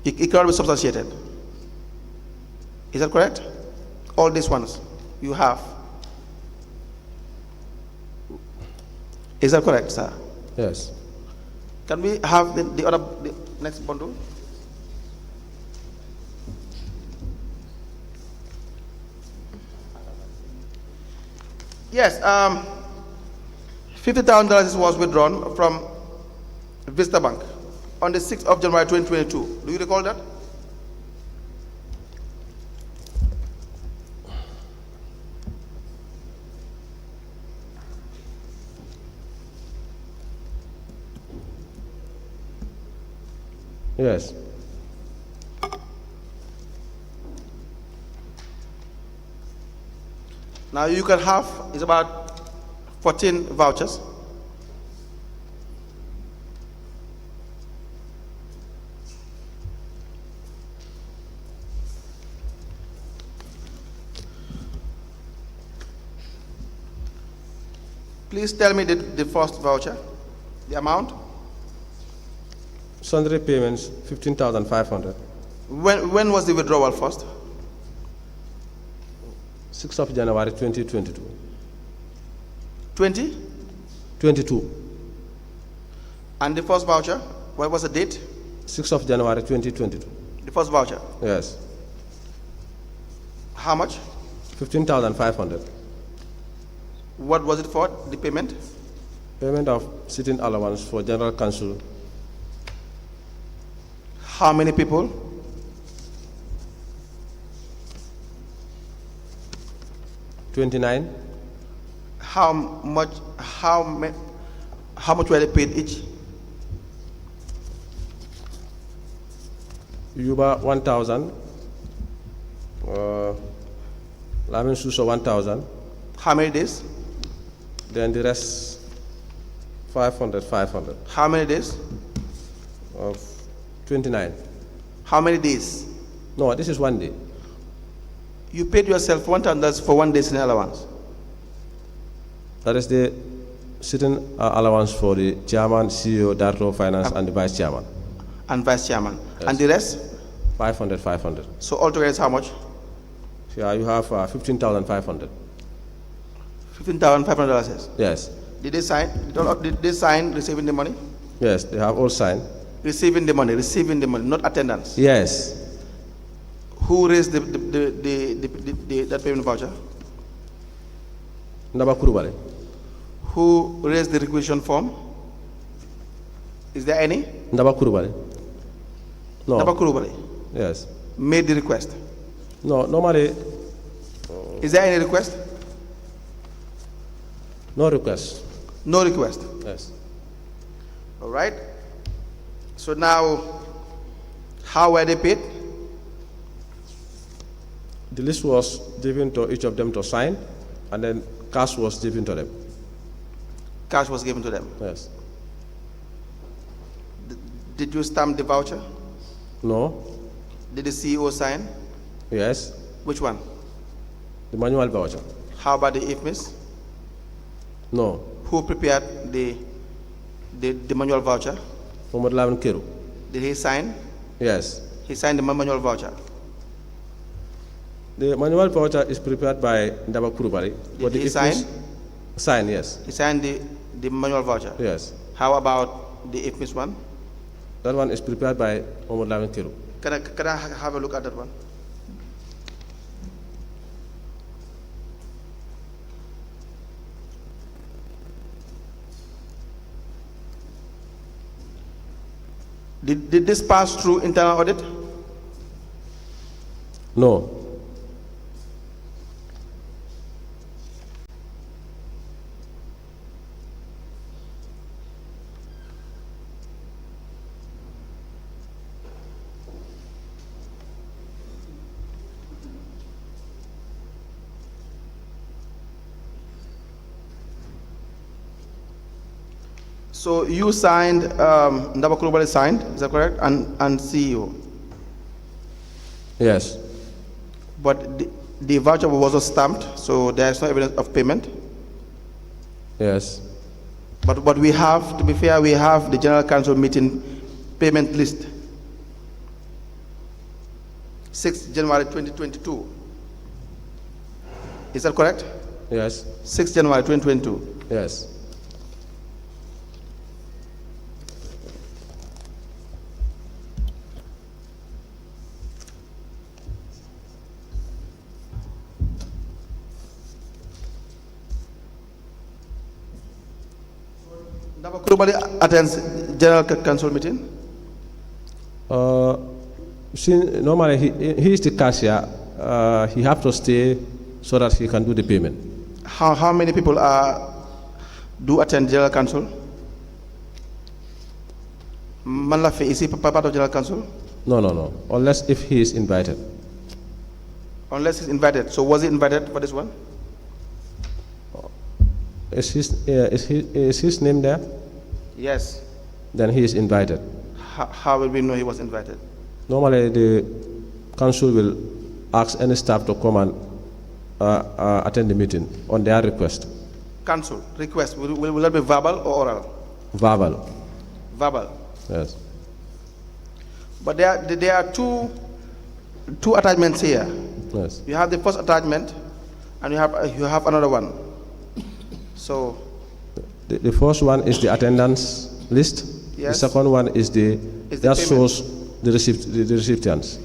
it cannot be substantiated. Is that correct? All these ones you have. Is that correct, sir? Yes. Can we have the next bundle? Yes, $50,000 was withdrawn from Vista Bank on the 6th of January 2022. Do you recall that? Yes. Now you can have, it's about 14 vouchers. Please tell me the first voucher, the amount. Sundry payments, 15,500. When was the withdrawal first? 6th of January 2022. 20? 22. And the first voucher, what was the date? 6th of January 2022. The first voucher. Yes. How much? 15,500. What was it for, the payment? Payment of sitting allowance for general council. How many people? $29. How much were they paid each? Yuba 1,000. Lamin Suso 1,000. How many days? Then the rest 500. How many days? Of 29. How many days? No, this is 1 day. You paid yourself $1,000 for 1 day's in allowance. That is the sitting allowance for the chairman, CEO, director of finance, and the vice chairman. And vice chairman. Yes. And the rest? 500. So altogether it's how much? Yeah, you have 15,500. $15,500. Yes. Did they sign? Did they sign receiving the money? Yes, they have all signed. Receiving the money, not attendance. Yes. Who raised that payment voucher? Ndaba Kurubale. Who raised the requisition form? Is there any? Ndaba Kurubale. No. Nabakurubale Yes. made the request. No, normally, Is there any request? no request. No request. Yes. All right. So now, how were they paid? The list was given to each of them to sign, and then cash was given to them. Cash was given to them. Yes. Did you stamp the voucher? No. Did the CEO sign? Yes. Which one? The manual voucher. How about the IFMIS? No. Who prepared the manual voucher? Mohamed Lamin Keru. Did he sign? Yes. He signed the manual voucher. The manual voucher is prepared by Ndaba Kurubari. Did he sign? Sign, yes. He signed the manual voucher. Yes. How about the IFMIS one? That one is prepared by Mohamed Lamin Keru. Can I have a look at that one? Did this pass through internal audit? No. So you signed, Ndaba Kulubali signed, is that correct? And CEO. Yes. But the voucher was not stamped, so there is no evidence of payment. Yes. But we have, to be fair, we have the General Council meeting payment list. 6 January 2022. Is that correct? Yes. 6 January 2022. Yes. Ndaba Kulubali attends General Council meeting? Normally, he is the cashier. He has to stay so that he can do the payment. How many people do attend General Council? Manlafe, is he part of General Council? No. Unless if he is invited. Unless he's invited. So was he invited for this one? Is his name there? Yes. Then he is invited. How will we know he was invited? Normally, the council will ask any staff to come and attend the meeting on their request. Council request, will that be verbal or oral? Verbal. Verbal. Yes. But there are two attachments here. Yes. You have the first attachment, and you have another one. So the first one is the attendance list. Yes. The second one is that payment. shows the recipients.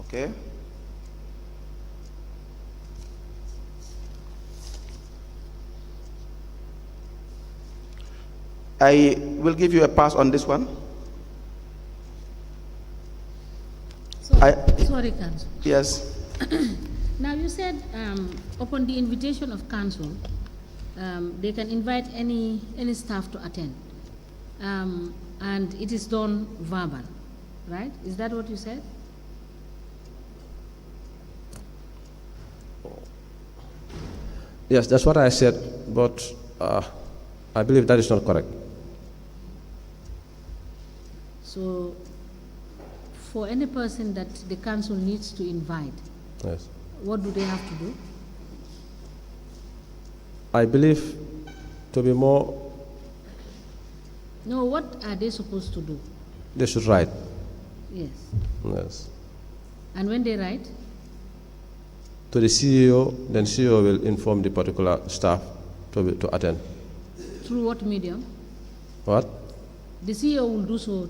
Okay. I will give you a pass on this one. council. Yes. Now you said upon the invitation of council, they can invite any staff to attend, and it is done verbal, right? Is that what you said? Yes, that's what I said, but I believe that is not correct. So, for any person that the council needs to invite, Yes. what do they have to do? I believe to be more, No, what are they supposed to do? they should write. Yes. Yes. And when they write, To the CEO, then CEO will inform the particular staff to attend. through what medium? What? The CEO will do so.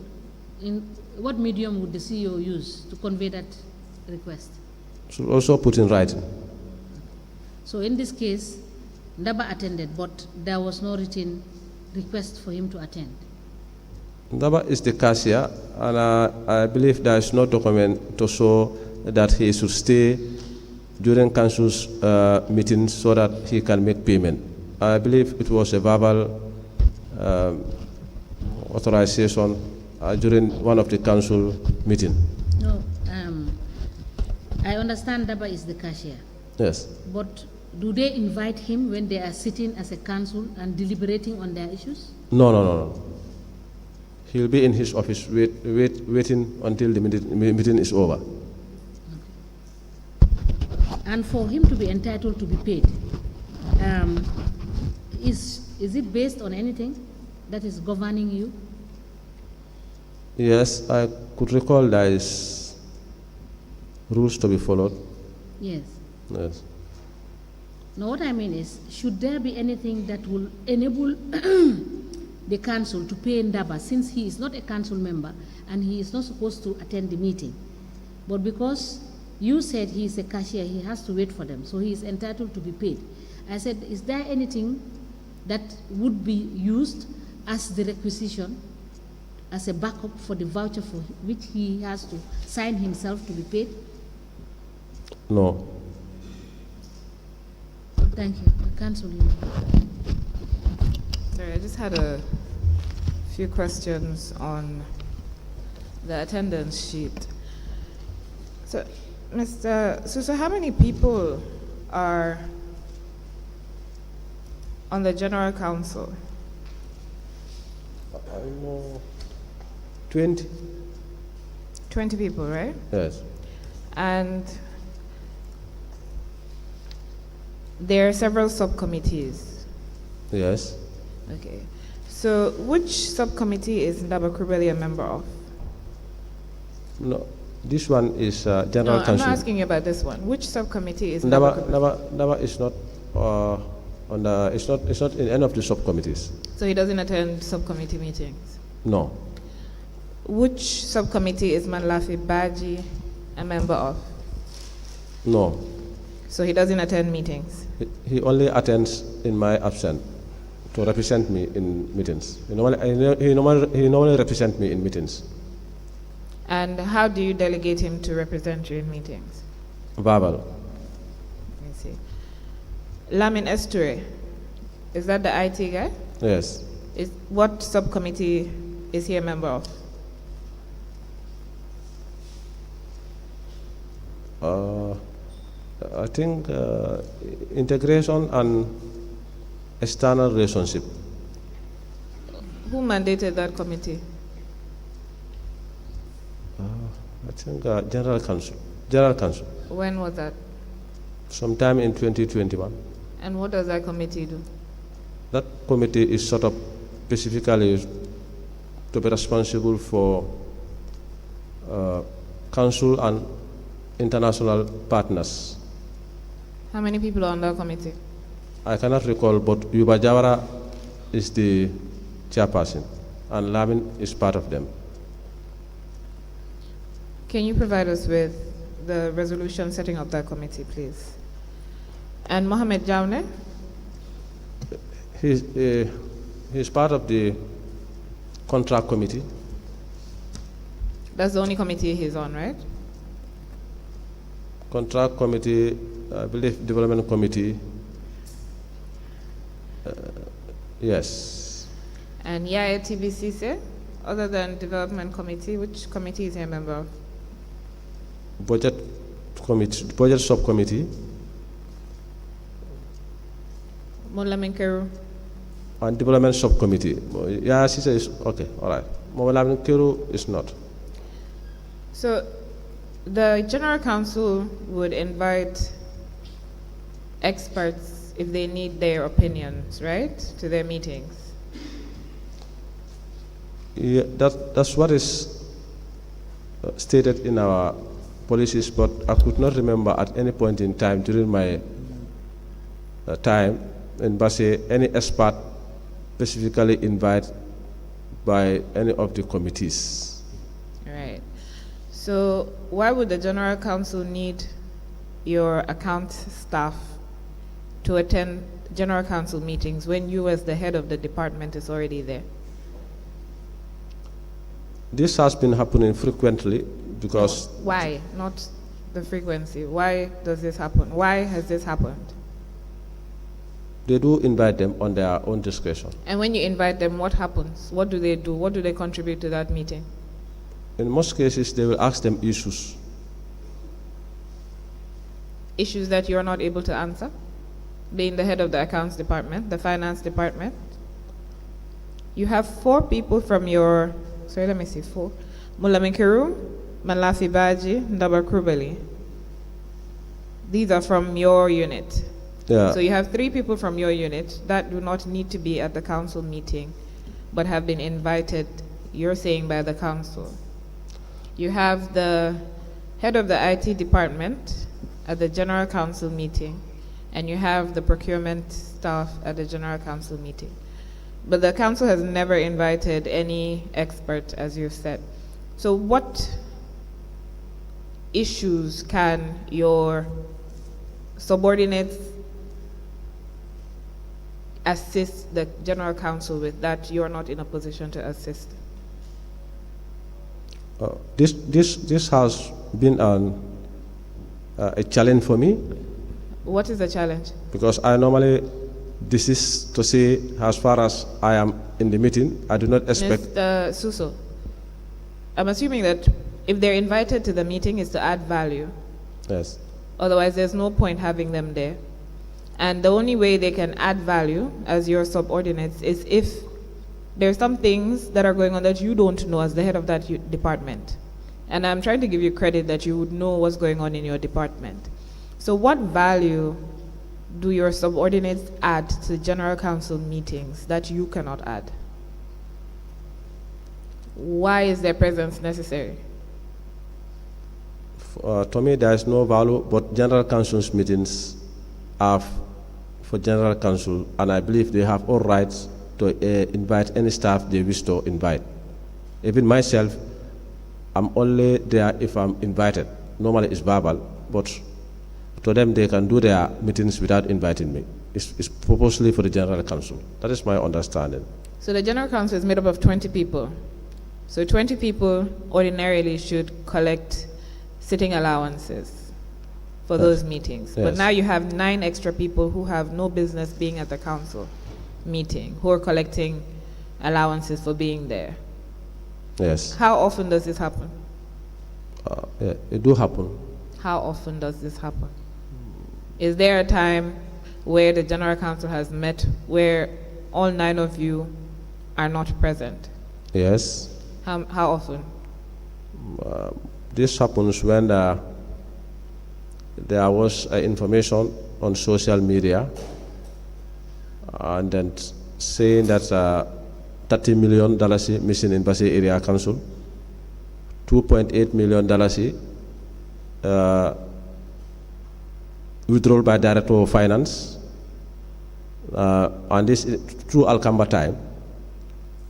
In what medium would the CEO use to convey that request? Should also put in writing. So in this case, Ndaba attended, but there was no written request for him to attend. Ndaba is the cashier, and I believe there is no document to show that he should stay during council's meetings so that he can make payment. I believe it was a verbal authorization during one of the council meeting. No, I understand Ndaba is the cashier, Yes. but do they invite him when they are sitting as a council and deliberating on their issues? No. He'll be in his office waiting until the meeting is over. And for him to be entitled to be paid, is it based on anything that is governing you? Yes, I could recall there is rules to be followed. Yes. Yes. Now, what I mean is, should there be anything that will enable the council to pay Ndaba, since he is not a council member and he is not supposed to attend the meeting, but because you said he is a cashier, he has to wait for them, so he is entitled to be paid. I said, is there anything that would be used as the requisition, as a backup for the voucher for which he has to sign himself to be paid? No. Thank you. The council. Sorry, I just had a few questions on the attendance sheet. So, Mr. Suso, how many people are on the General Council? I know 20. 20 people, right? Yes. And there are several subcommittees. Yes. Okay. So, which subcommittee is Ndaba Krubeli a member of? No. This one is General No, I'm Council. not asking you about this one. Which subcommittee is Ndaba Krubeli? Ndaba is not on the. It's not in any of the subcommittees. So he doesn't attend subcommittee meetings. No. Which subcommittee is Manlafi Baji a member of? No. So he doesn't attend meetings. He only attends in my absence to represent me in meetings. He normally represents me in meetings. And how do you delegate him to represent you in meetings? Verbal. Let me see. Lamin Esture, is that the IT guy? Yes. What subcommittee is he a member of? I think integration and external relationship. Who mandated that committee? I think General Council. General Council. When was that? Sometime in 2021. And what does that committee do? That committee is set up specifically to be responsible for council and international partners. How many people are on that committee? I cannot recall, but Yuba Jawara is the chairperson, and Lamin is part of them. Can you provide us with the resolution setting up that committee, please? And Mohamed Jaune? He's part of the contract committee. That's the only committee he's on, right? Contract committee, I believe development committee. Yes. And Yaya TBCC, other than development committee, which committee is he a member of? Budget committee, budget subcommittee. Mola Minkeru. And development subcommittee. Yeah, she says, okay, all right. Mola Minkeru is not. So the General Council would invite experts if they need their opinions, right, to their meetings. Yeah, that's what is stated in our policies, but I could not remember at any point in time during my time in Basse any expert specifically invited by any of the committees. Right. So why would the General Council need your account staff to attend General Council meetings when you as the head of the department is already there? This has been happening frequently because... Why? Not the frequency. Why does this happen? Why has this happened? They do invite them on their own discretion. And when you invite them, what happens? What do they do? What do they contribute to that meeting? In most cases, they will ask them issues. Issues that you're not able to answer? Being the head of the accounts department, the finance department. You have 4 people from your, sorry, let me see, 4. Mulaminkiru, Malafi Baji, Ndaba Krubeli. These are from your unit. Yeah. So you have 3 people from your unit that do not need to be at the council meeting, but have been invited, you're saying, by the council. You have the head of the IT department at the general council meeting, and you have the procurement staff at the general council meeting. But the council has never invited any expert, as you've said. So what issues can your subordinates assist the general council with that you're not in a position to assist? This has been a challenge for me. What is the challenge? Because I normally, this is to say, as far as I am in the meeting, I do not expect... Mr. Suso, I'm assuming that if they're invited to the meeting, it's to add value. Yes. Otherwise, there's no point having them there. And the only way they can add value as your subordinates is if there's some things that are going on that you don't know as the head of that department. And I'm trying to give you credit that you would know what's going on in your department. So what value do your subordinates add to general council meetings that you cannot add? Why is their presence necessary? To me, there is no value, but general council's meetings are for general council, and I believe they have all rights to invite any staff they wish to invite. Even myself, I'm only there if I'm invited. Normally it's verbal, but to them they can do their meetings without inviting me. It's purposely for the general council. That is my understanding. So the general council is made up of 20 people. So 20 people ordinarily should collect sitting allowances for those meetings. Yes. But now you have 9 extra people who have no business being at the council meeting, who are collecting allowances for being there. Yes. How often does this happen? Yeah, it do happen. How often does this happen? Is there a time where the general council has met where all 9 of you are not present? Yes. How often? This happens when there was information on social media and then saying that $30 million missing in Basse Area Council, $2.8 million withdrawal by Director of Finance, and this is through Alcamba time.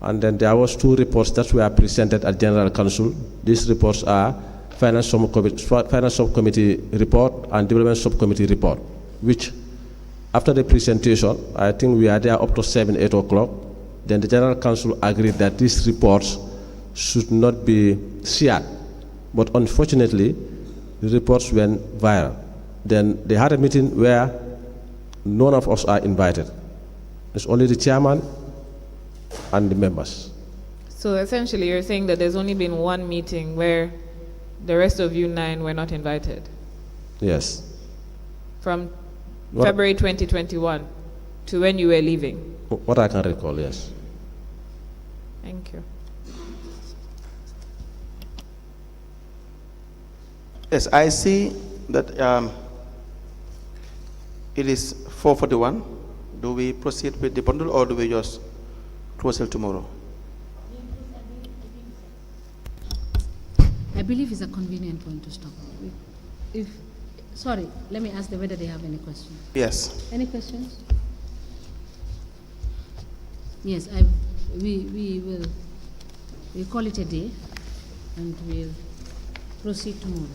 And then there was 2 reports that were presented at General Council. These reports are Finance Subcommittee report and Development Subcommittee report, which after the presentation, I think we are there up to 7, 8 o'clock. Then the General Council agreed that these reports should not be shared. But unfortunately, the reports went viral. Then they had a meeting where none of us are invited. It's only the chairman and the members. So essentially, you're saying that there's only been one meeting where the rest of you 9 were not invited? Yes. From What- February 2021 to when you were leaving? What I can recall, yes. Thank you. Yes, I see that it is 4:41. Do we proceed with the bundle or do we just close till tomorrow? I believe it's a convenient point to stop. Sorry, let me ask them whether they have any questions. Yes. Any questions? Yes, we'll call it a day and we'll proceed tomorrow.